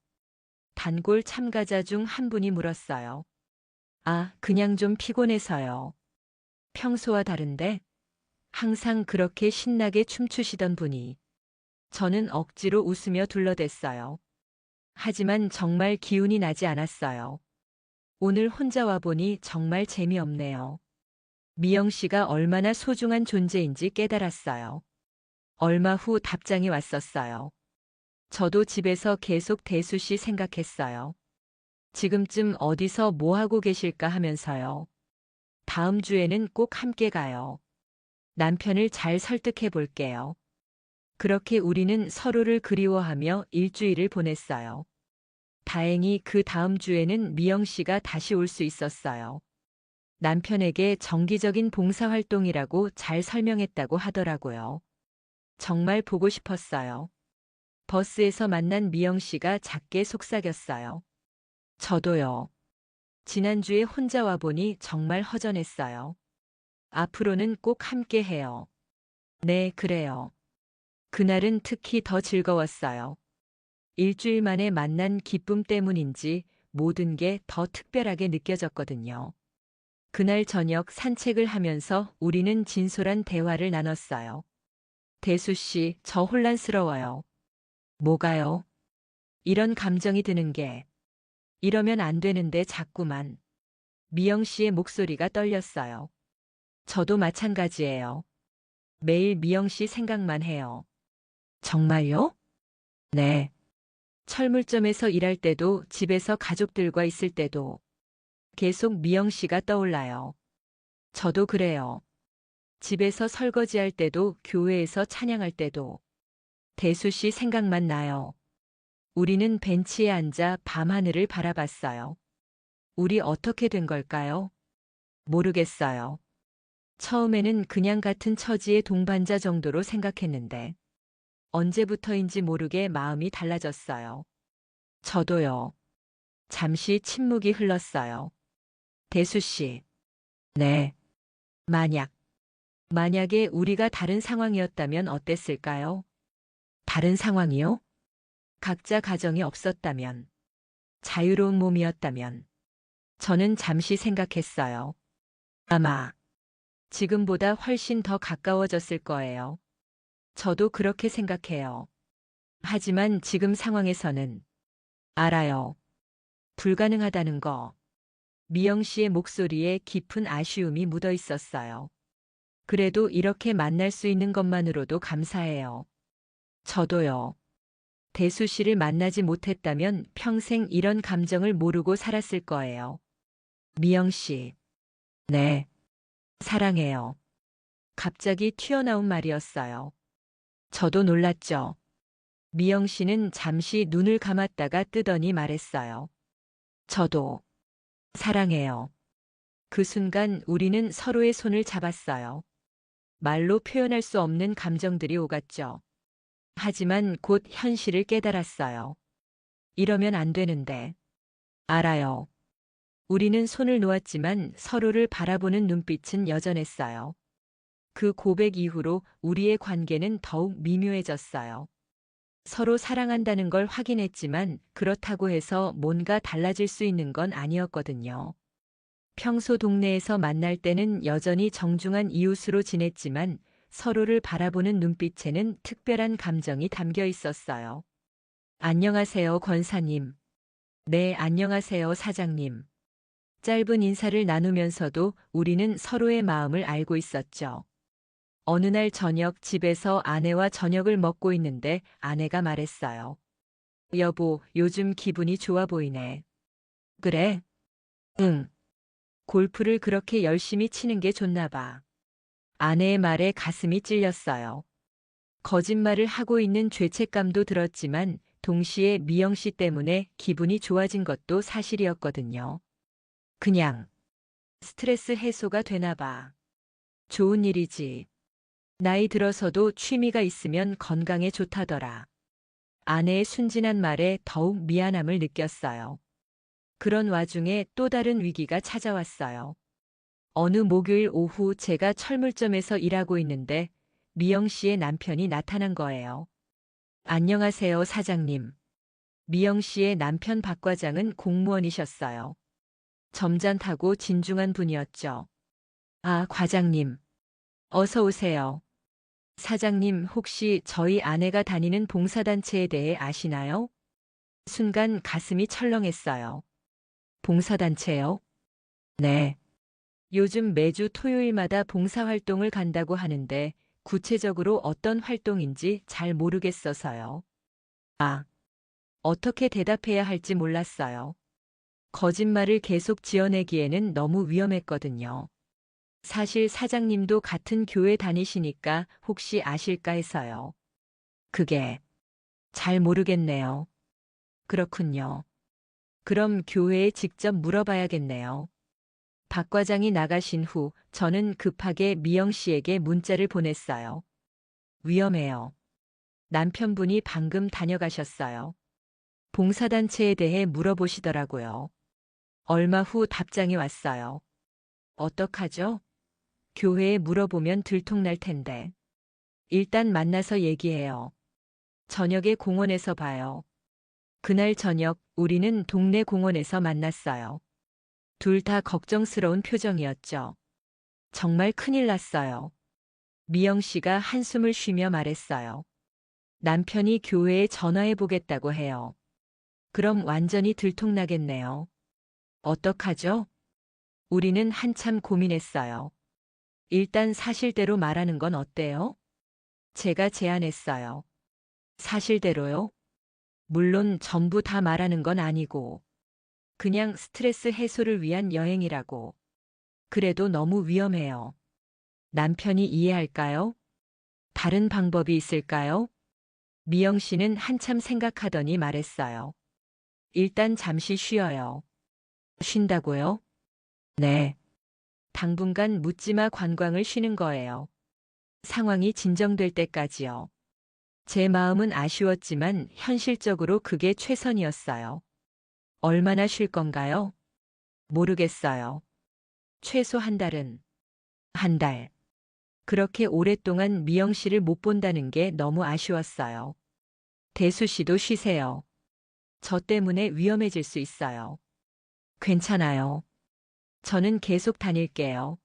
단골 참가자 중 한 분이 물었어요. 아, 그냥 좀 피곤해서요. 평소와 다른데? 항상 그렇게 신나게 춤추시던 분이. 저는 억지로 웃으며 둘러댔어요. 하지만 정말 기운이 나지 않았어요. 오늘 혼자 와보니 정말 재미없네요. 미영 씨가 얼마나 소중한 존재인지 깨달았어요. 얼마 후 답장이 왔었어요. 저도 집에서 계속 대수 씨 생각했어요. 지금쯤 어디서 뭐 하고 계실까 하면서요. 다음 주에는 꼭 함께 가요. 남편을 잘 설득해 볼게요. 그렇게 우리는 서로를 그리워하며 일주일을 보냈어요. 다행히 그 다음 주에는 미영 씨가 다시 올 수 있었어요. 남편에게 정기적인 봉사활동이라고 잘 설명했다고 하더라고요. 정말 보고 싶었어요. 버스에서 만난 미영 씨가 작게 속삭였어요. 저도요. 지난주에 혼자 와보니 정말 허전했어요. 앞으로는 꼭 함께 해요. 네, 그래요. 그날은 특히 더 즐거웠어요. 일주일 만에 만난 기쁨 때문인지 모든 게 더 특별하게 느껴졌거든요. 그날 저녁 산책을 하면서 우리는 진솔한 대화를 나눴어요. 대수 씨, 저 혼란스러워요. 뭐가요? 이런 감정이 드는 게. 이러면 안 되는데 자꾸만. 미영 씨의 목소리가 떨렸어요. 저도 마찬가지예요. 매일 미영 씨 생각만 해요. 정말요? 네. 철물점에서 일할 때도 집에서 가족들과 있을 때도 계속 미영 씨가 떠올라요. 저도 그래요. 집에서 설거지할 때도 교회에서 찬양할 때도 대수 씨 생각만 나요. 우리는 벤치에 앉아 밤하늘을 바라봤어요. 우리 어떻게 된 걸까요? 모르겠어요. 처음에는 그냥 같은 처지의 동반자 정도로 생각했는데 언제부터인지 모르게 마음이 달라졌어요. 저도요. 잠시 침묵이 흘렀어요. 대수 씨. 네. 만약에 우리가 다른 상황이었다면 어땠을까요? 다른 상황이요? 각자 가정이 없었다면, 자유로운 몸이었다면, 저는 잠시 생각했어요. 아마 지금보다 훨씬 더 가까워졌을 거예요. 저도 그렇게 생각해요. 하지만 지금 상황에서는 알아요. 불가능하다는 거. 미영 씨의 목소리에 깊은 아쉬움이 묻어 있었어요. 그래도 이렇게 만날 수 있는 것만으로도 감사해요. 저도요. 대수 씨를 만나지 못했다면 평생 이런 감정을 모르고 살았을 거예요. 미영 씨. 네. 사랑해요. 갑자기 튀어나온 말이었어요. 저도 놀랐죠. 미영 씨는 잠시 눈을 감았다가 뜨더니 말했어요. 저도 사랑해요. 그 순간 우리는 서로의 손을 잡았어요. 말로 표현할 수 없는 감정들이 오갔죠. 하지만 곧 현실을 깨달았어요. 이러면 안 되는데. 알아요. 우리는 손을 놓았지만 서로를 바라보는 눈빛은 여전했어요. 그 고백 이후로 우리의 관계는 더욱 미묘해졌어요. 서로 사랑한다는 걸 확인했지만 그렇다고 해서 뭔가 달라질 수 있는 건 아니었거든요. 평소 동네에서 만날 때는 여전히 정중한 이웃으로 지냈지만 서로를 바라보는 눈빛에는 특별한 감정이 담겨 있었어요. 안녕하세요, 권사님. 네, 안녕하세요, 사장님. 짧은 인사를 나누면서도 우리는 서로의 마음을 알고 있었죠. 어느 날 저녁 집에서 아내와 저녁을 먹고 있는데 아내가 말했어요. 여보, 요즘 기분이 좋아 보이네. 그래? 응. 골프를 그렇게 열심히 치는 게 좋나 봐. 아내의 말에 가슴이 찔렸어요. 거짓말을 하고 있는 죄책감도 들었지만 동시에 미영 씨 때문에 기분이 좋아진 것도 사실이었거든요. 그냥 스트레스 해소가 되나 봐. 좋은 일이지. 나이 들어서도 취미가 있으면 건강에 좋다더라. 아내의 순진한 말에 더욱 미안함을 느꼈어요. 그런 와중에 또 다른 위기가 찾아왔어요. 어느 목요일 오후 제가 철물점에서 일하고 있는데 미영 씨의 남편이 나타난 거예요. 안녕하세요, 사장님. 미영 씨의 남편 박 과장은 공무원이셨어요. 점잖다고 진중한 분이었죠. 아, 과장님. 어서 오세요. 사장님, 혹시 저희 아내가 다니는 봉사단체에 대해 아시나요? 순간 가슴이 철렁했어요. 봉사단체요? 네. 요즘 매주 토요일마다 봉사활동을 간다고 하는데 구체적으로 어떤 활동인지 잘 모르겠어서요. 아, 어떻게 대답해야 할지 몰랐어요. 거짓말을 계속 지어내기에는 너무 위험했거든요. 사실 사장님도 같은 교회 다니시니까 혹시 아실까 해서요. 그게 잘 모르겠네요. 그렇군요. 그럼 교회에 직접 물어봐야겠네요. 박 과장이 나가신 후 저는 급하게 미영 씨에게 문자를 보냈어요. 위험해요. 남편분이 방금 다녀가셨어요. 봉사단체에 대해 물어보시더라고요. 얼마 후 답장이 왔어요. 어떡하죠? 교회에 물어보면 들통날 텐데. 일단 만나서 얘기해요. 저녁에 공원에서 봐요. 그날 저녁 우리는 동네 공원에서 만났어요. 둘 다 걱정스러운 표정이었죠. 정말 큰일 났어요. 미영 씨가 한숨을 쉬며 말했어요. 남편이 교회에 전화해 보겠다고 해요. 그럼 완전히 들통나겠네요. 어떡하죠? 우리는 한참 고민했어요. 일단 사실대로 말하는 건 어때요? 제가 제안했어요. 사실대로요? 물론 전부 다 말하는 건 아니고, 그냥 스트레스 해소를 위한 여행이라고. 그래도 너무 위험해요. 남편이 이해할까요? 다른 방법이 있을까요? 미영 씨는 한참 생각하더니 말했어요. 일단 잠시 쉬어요. 쉰다고요? 네. 당분간 묻지마 관광을 쉬는 거예요. 상황이 진정될 때까지요. 제 마음은 아쉬웠지만 현실적으로 그게 최선이었어요. 얼마나 쉴 건가요? 모르겠어요. 최소 한 달은. 한 달. 그렇게 오랫동안 미영 씨를 못 본다는 게 너무 아쉬웠어요. 대수 씨도 쉬세요. 저 때문에 위험해질 수 있어요. 괜찮아요. 저는 계속 다닐게요.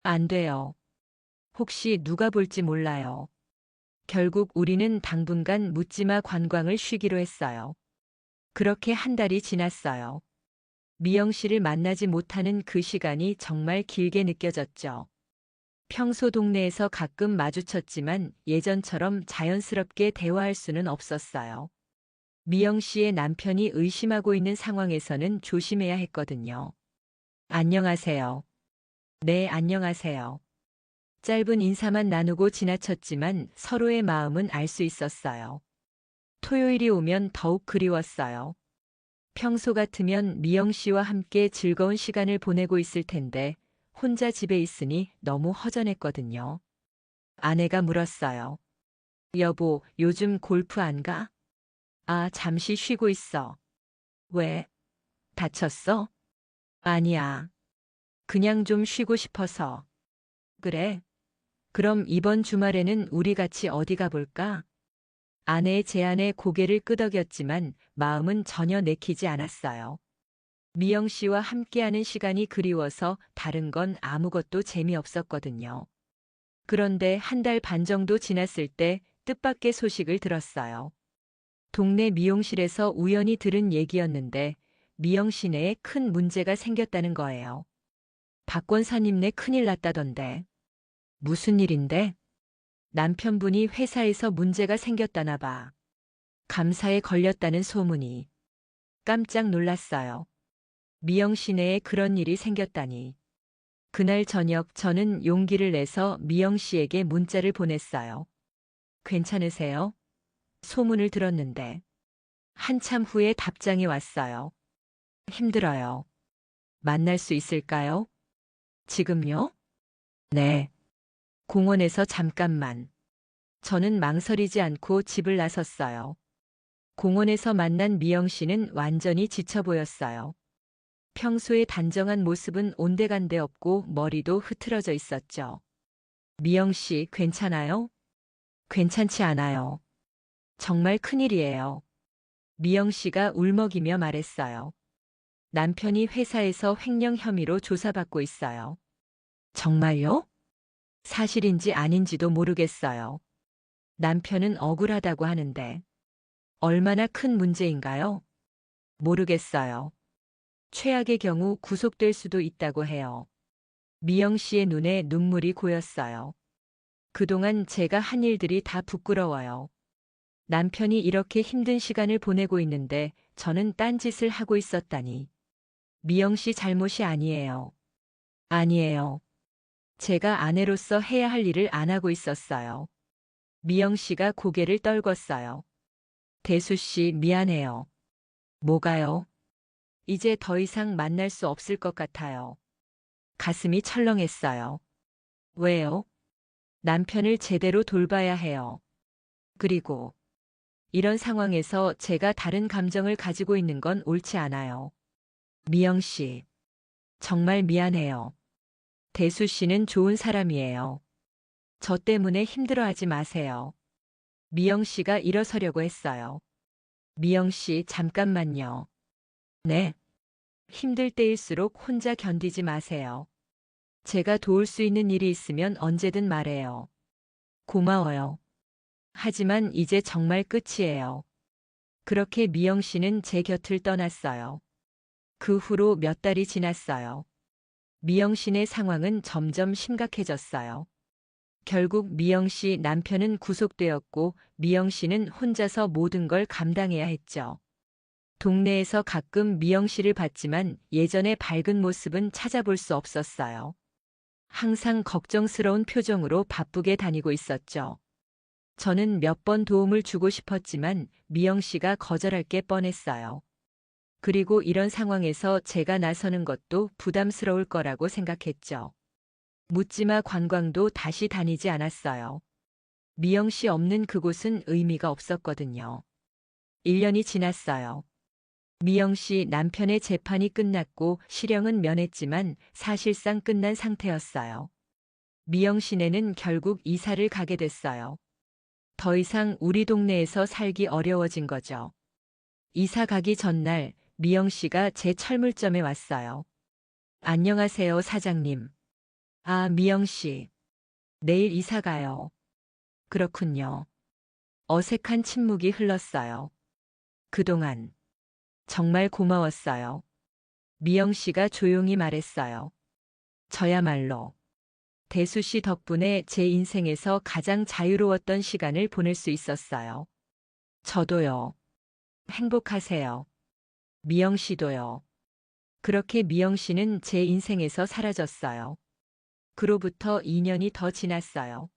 안 돼요. 혹시 누가 볼지 몰라요. 결국 우리는 당분간 묻지마 관광을 쉬기로 했어요. 그렇게 한 달이 지났어요. 미영 씨를 만나지 못하는 그 시간이 정말 길게 느껴졌죠. 평소 동네에서 가끔 마주쳤지만 예전처럼 자연스럽게 대화할 수는 없었어요. 미영 씨의 남편이 의심하고 있는 상황에서는 조심해야 했거든요. 안녕하세요. 네, 안녕하세요. 짧은 인사만 나누고 지나쳤지만 서로의 마음은 알 수 있었어요. 토요일이 오면 더욱 그리웠어요. 평소 같으면 미영 씨와 함께 즐거운 시간을 보내고 있을 텐데 혼자 집에 있으니 너무 허전했거든요. 아내가 물었어요. 여보, 요즘 골프 안 가? 아, 잠시 쉬고 있어. 왜? 다쳤어? 아니야. 그냥 좀 쉬고 싶어서. 그래? 그럼 이번 주말에는 우리 같이 어디 가볼까? 아내의 제안에 고개를 끄덕였지만 마음은 전혀 내키지 않았어요. 미영 씨와 함께하는 시간이 그리워서 다른 건 아무것도 재미없었거든요. 그런데 한 달 반 정도 지났을 때 뜻밖의 소식을 들었어요. 동네 미용실에서 우연히 들은 얘기였는데 미영 씨네에 큰 문제가 생겼다는 거예요. 박 권사님네 큰일 났다던데. 무슨 일인데? 남편분이 회사에서 문제가 생겼다나 봐. 감사에 걸렸다는 소문이. 깜짝 놀랐어요. 미영 씨네에 그런 일이 생겼다니. 그날 저녁 저는 용기를 내서 미영 씨에게 문자를 보냈어요. 괜찮으세요? 소문을 들었는데. 한참 후에 답장이 왔어요. 힘들어요. 만날 수 있을까요? 지금요? 네. 공원에서 잠깐만. 저는 망설이지 않고 집을 나섰어요. 공원에서 만난 미영 씨는 완전히 지쳐 보였어요. 평소의 단정한 모습은 온데간데 없고 머리도 흐트러져 있었죠. 미영 씨, 괜찮아요? 괜찮지 않아요. 정말 큰일이에요. 미영 씨가 울먹이며 말했어요. 남편이 회사에서 횡령 혐의로 조사받고 있어요. 정말요? 사실인지 아닌지도 모르겠어요. 남편은 억울하다고 하는데 얼마나 큰 문제인가요? 모르겠어요. 최악의 경우 구속될 수도 있다고 해요. 미영 씨의 눈에 눈물이 고였어요. 그동안 제가 한 일들이 다 부끄러워요. 남편이 이렇게 힘든 시간을 보내고 있는데 저는 딴짓을 하고 있었다니. 미영 씨 잘못이 아니에요. 아니에요. 제가 아내로서 해야 할 일을 안 하고 있었어요. 미영 씨가 고개를 떨궜어요. 대수 씨, 미안해요. 뭐가요? 이제 더 이상 만날 수 없을 것 같아요. 가슴이 철렁했어요. 왜요? 남편을 제대로 돌봐야 해요. 그리고 이런 상황에서 제가 다른 감정을 가지고 있는 건 옳지 않아요. 미영 씨, 정말 미안해요. 대수 씨는 좋은 사람이에요. 저 때문에 힘들어하지 마세요. 미영 씨가 일어서려고 했어요. 미영 씨, 잠깐만요. 네. 힘들 때일수록 혼자 견디지 마세요. 제가 도울 수 있는 일이 있으면 언제든 말해요. 고마워요. 하지만 이제 정말 끝이에요. 그렇게 미영 씨는 제 곁을 떠났어요. 그 후로 몇 달이 지났어요. 미영 씨의 상황은 점점 심각해졌어요. 결국 미영 씨 남편은 구속되었고 미영 씨는 혼자서 모든 걸 감당해야 했죠. 동네에서 가끔 미영 씨를 봤지만 예전의 밝은 모습은 찾아볼 수 없었어요. 항상 걱정스러운 표정으로 바쁘게 다니고 있었죠. 저는 몇 번 도움을 주고 싶었지만 미영 씨가 거절할 게 뻔했어요. 그리고 이런 상황에서 제가 나서는 것도 부담스러울 거라고 생각했죠. 묻지마 관광도 다시 다니지 않았어요. 미영 씨 없는 그곳은 의미가 없었거든요. 1년이 지났어요. 미영 씨 남편의 재판이 끝났고 실형은 면했지만 사실상 끝난 상태였어요. 미영 씨네는 결국 이사를 가게 됐어요. 더 이상 우리 동네에서 살기 어려워진 거죠. 이사 가기 전날 미영 씨가 제 철물점에 왔어요. 안녕하세요, 사장님. 아, 미영 씨. 내일 이사 가요. 그렇군요. 어색한 침묵이 흘렀어요. 그동안 정말 고마웠어요. 미영 씨가 조용히 말했어요. 저야말로 대수 씨 덕분에 제 인생에서 가장 자유로웠던 시간을 보낼 수 있었어요. 저도요. 행복하세요. 미영 씨도요. 그렇게 미영 씨는 제 인생에서 사라졌어요. 그로부터 2년이 더 지났어요.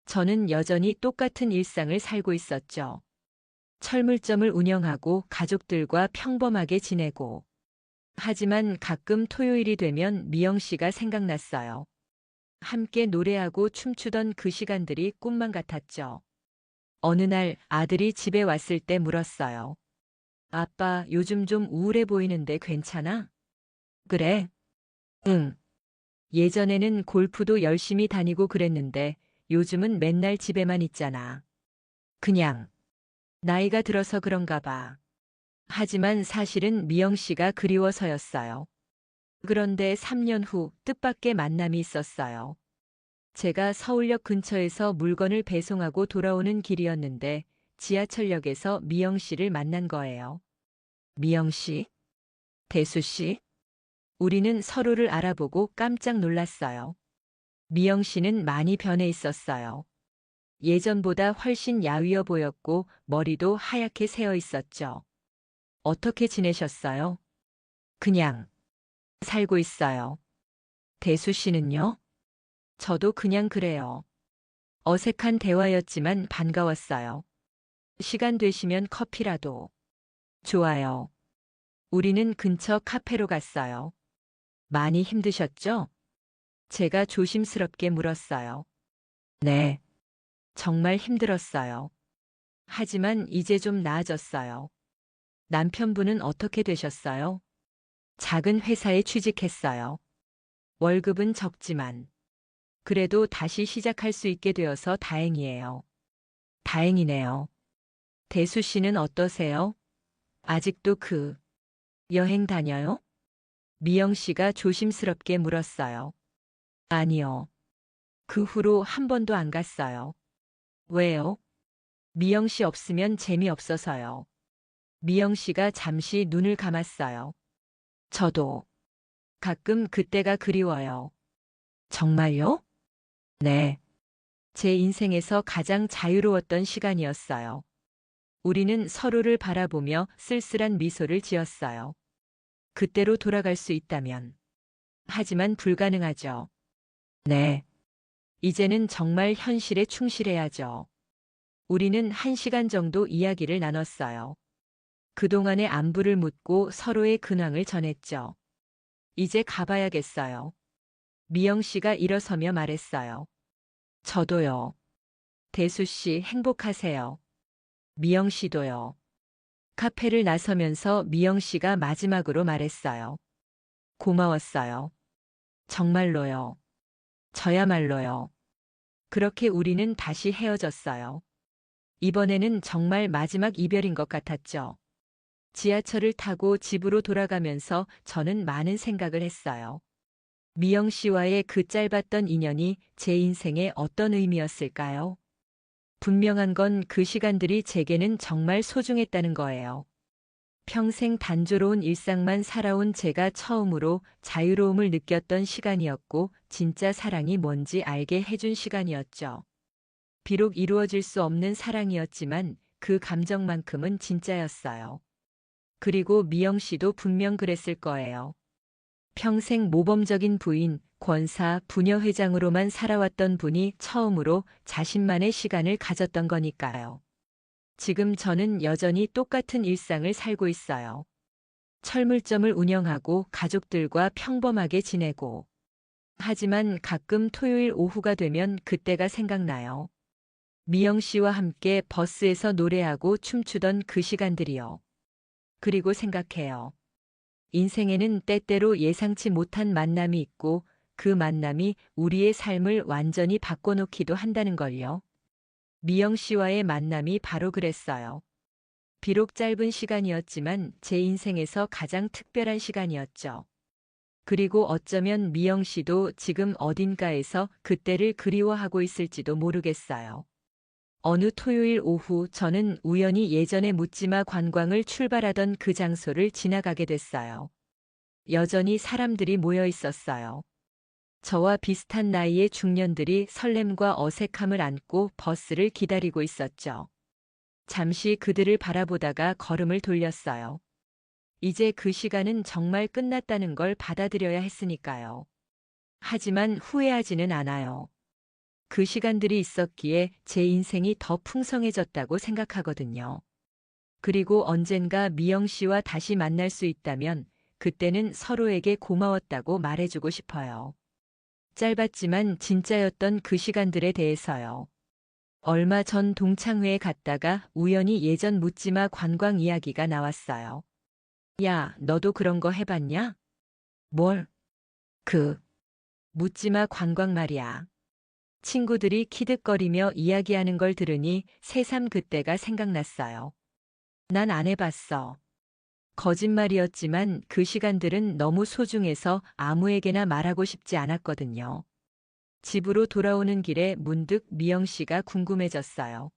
저는 여전히 똑같은 일상을 살고 있었죠. 철물점을 운영하고 가족들과 평범하게 지내고. 하지만 가끔 토요일이 되면 미영 씨가 생각났어요. 함께 노래하고 춤추던 그 시간들이 꿈만 같았죠. 어느 날 아들이 집에 왔을 때 물었어요. 아빠, 요즘 좀 우울해 보이는데 괜찮아? 그래? 응. 예전에는 골프도 열심히 다니고 그랬는데 요즘은 맨날 집에만 있잖아. 그냥 나이가 들어서 그런가 봐. 하지만 사실은 미영 씨가 그리워서였어요. 그런데 3년 후 뜻밖의 만남이 있었어요. 제가 서울역 근처에서 물건을 배송하고 돌아오는 길이었는데 지하철역에서 미영 씨를 만난 거예요. 미영 씨? 대수 씨? 우리는 서로를 알아보고 깜짝 놀랐어요. 미영 씨는 많이 변해 있었어요. 예전보다 훨씬 야위어 보였고 머리도 하얗게 새어 있었죠. 어떻게 지내셨어요? 그냥 살고 있어요. 대수 씨는요? 저도 그냥 그래요. 어색한 대화였지만 반가웠어요. 시간 되시면 커피라도. 좋아요. 우리는 근처 카페로 갔어요. 많이 힘드셨죠? 제가 조심스럽게 물었어요. 네, 정말 힘들었어요. 하지만 이제 좀 나아졌어요. 남편분은 어떻게 되셨어요? 작은 회사에 취직했어요. 월급은 적지만 그래도 다시 시작할 수 있게 되어서 다행이에요. 다행이네요. 대수 씨는 어떠세요? 아직도 여행 다녀요? 미영 씨가 조심스럽게 물었어요. 아니요. 그 후로 한 번도 안 갔어요. 왜요? 미영 씨 없으면 재미없어서요. 미영 씨가 잠시 눈을 감았어요. 저도 가끔 그때가 그리워요. 정말요? 네. 제 인생에서 가장 자유로웠던 시간이었어요. 우리는 서로를 바라보며 쓸쓸한 미소를 지었어요. 그때로 돌아갈 수 있다면. 하지만 불가능하죠. 네. 이제는 정말 현실에 충실해야죠. 우리는 1시간 정도 이야기를 나눴어요. 그동안의 안부를 묻고 서로의 근황을 전했죠. 이제 가봐야겠어요. 미영 씨가 일어서며 말했어요. 저도요. 대수 씨 행복하세요. 미영 씨도요. 카페를 나서면서 미영 씨가 마지막으로 말했어요. 고마웠어요. 정말로요. 저야말로요. 그렇게 우리는 다시 헤어졌어요. 이번에는 정말 마지막 이별인 것 같았죠. 지하철을 타고 집으로 돌아가면서 저는 많은 생각을 했어요. 미영 씨와의 그 짧았던 인연이 제 인생에 어떤 의미였을까요? 분명한 건 그 시간들이 제게는 정말 소중했다는 거예요. 평생 단조로운 일상만 살아온 제가 처음으로 자유로움을 느꼈던 시간이었고, 진짜 사랑이 뭔지 알게 해준 시간이었죠. 비록 이루어질 수 없는 사랑이었지만 그 감정만큼은 진짜였어요. 그리고 미영 씨도 분명 그랬을 거예요. 평생 모범적인 부인, 권사, 부녀회장으로만 살아왔던 분이 처음으로 자신만의 시간을 가졌던 거니까요. 지금 저는 여전히 똑같은 일상을 살고 있어요. 철물점을 운영하고 가족들과 평범하게 지내고. 하지만 가끔 토요일 오후가 되면 그때가 생각나요. 미영 씨와 함께 버스에서 노래하고 춤추던 그 시간들이요. 그리고 생각해요. 인생에는 때때로 예상치 못한 만남이 있고 그 만남이 우리의 삶을 완전히 바꿔놓기도 한다는 걸요. 미영 씨와의 만남이 바로 그랬어요. 비록 짧은 시간이었지만 제 인생에서 가장 특별한 시간이었죠. 그리고 어쩌면 미영 씨도 지금 어딘가에서 그때를 그리워하고 있을지도 모르겠어요. 어느 토요일 오후 저는 우연히 예전의 묻지마 관광을 출발하던 그 장소를 지나가게 됐어요. 여전히 사람들이 모여 있었어요. 저와 비슷한 나이의 중년들이 설렘과 어색함을 안고 버스를 기다리고 있었죠. 잠시 그들을 바라보다가 걸음을 돌렸어요. 이제 그 시간은 정말 끝났다는 걸 받아들여야 했으니까요. 하지만 후회하지는 않아요. 그 시간들이 있었기에 제 인생이 더 풍성해졌다고 생각하거든요. 그리고 언젠가 미영 씨와 다시 만날 수 있다면 그때는 서로에게 고마웠다고 말해주고 싶어요. 짧았지만 진짜였던 그 시간들에 대해서요. 얼마 전 동창회에 갔다가 우연히 예전 묻지마 관광 이야기가 나왔어요. 야, 너도 그런 거 해봤냐? 뭘? 그, 묻지마 관광 말이야. 친구들이 키득거리며 이야기하는 걸 들으니 새삼 그때가 생각났어요. 난 안 해봤어. 거짓말이었지만 그 시간들은 너무 소중해서 아무에게나 말하고 싶지 않았거든요. 집으로 돌아오는 길에 문득 미영 씨가 궁금해졌어요.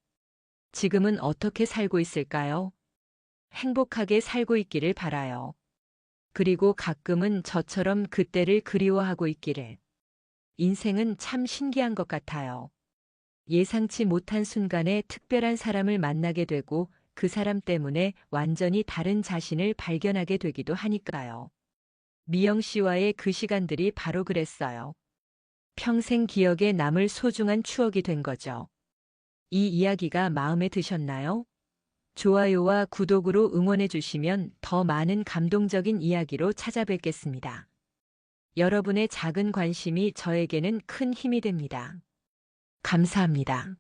지금은 어떻게 살고 있을까요? 행복하게 살고 있기를 바라요. 그리고 가끔은 저처럼 그때를 그리워하고 있기를. 인생은 참 신기한 것 같아요. 예상치 못한 순간에 특별한 사람을 만나게 되고 그 사람 때문에 완전히 다른 자신을 발견하게 되기도 하니까요. 미영 씨와의 그 시간들이 바로 그랬어요. 평생 기억에 남을 소중한 추억이 된 거죠. 이 이야기가 마음에 드셨나요? 좋아요와 구독으로 응원해 주시면 더 많은 감동적인 이야기로 찾아뵙겠습니다. 여러분의 작은 관심이 저에게는 큰 힘이 됩니다. 감사합니다.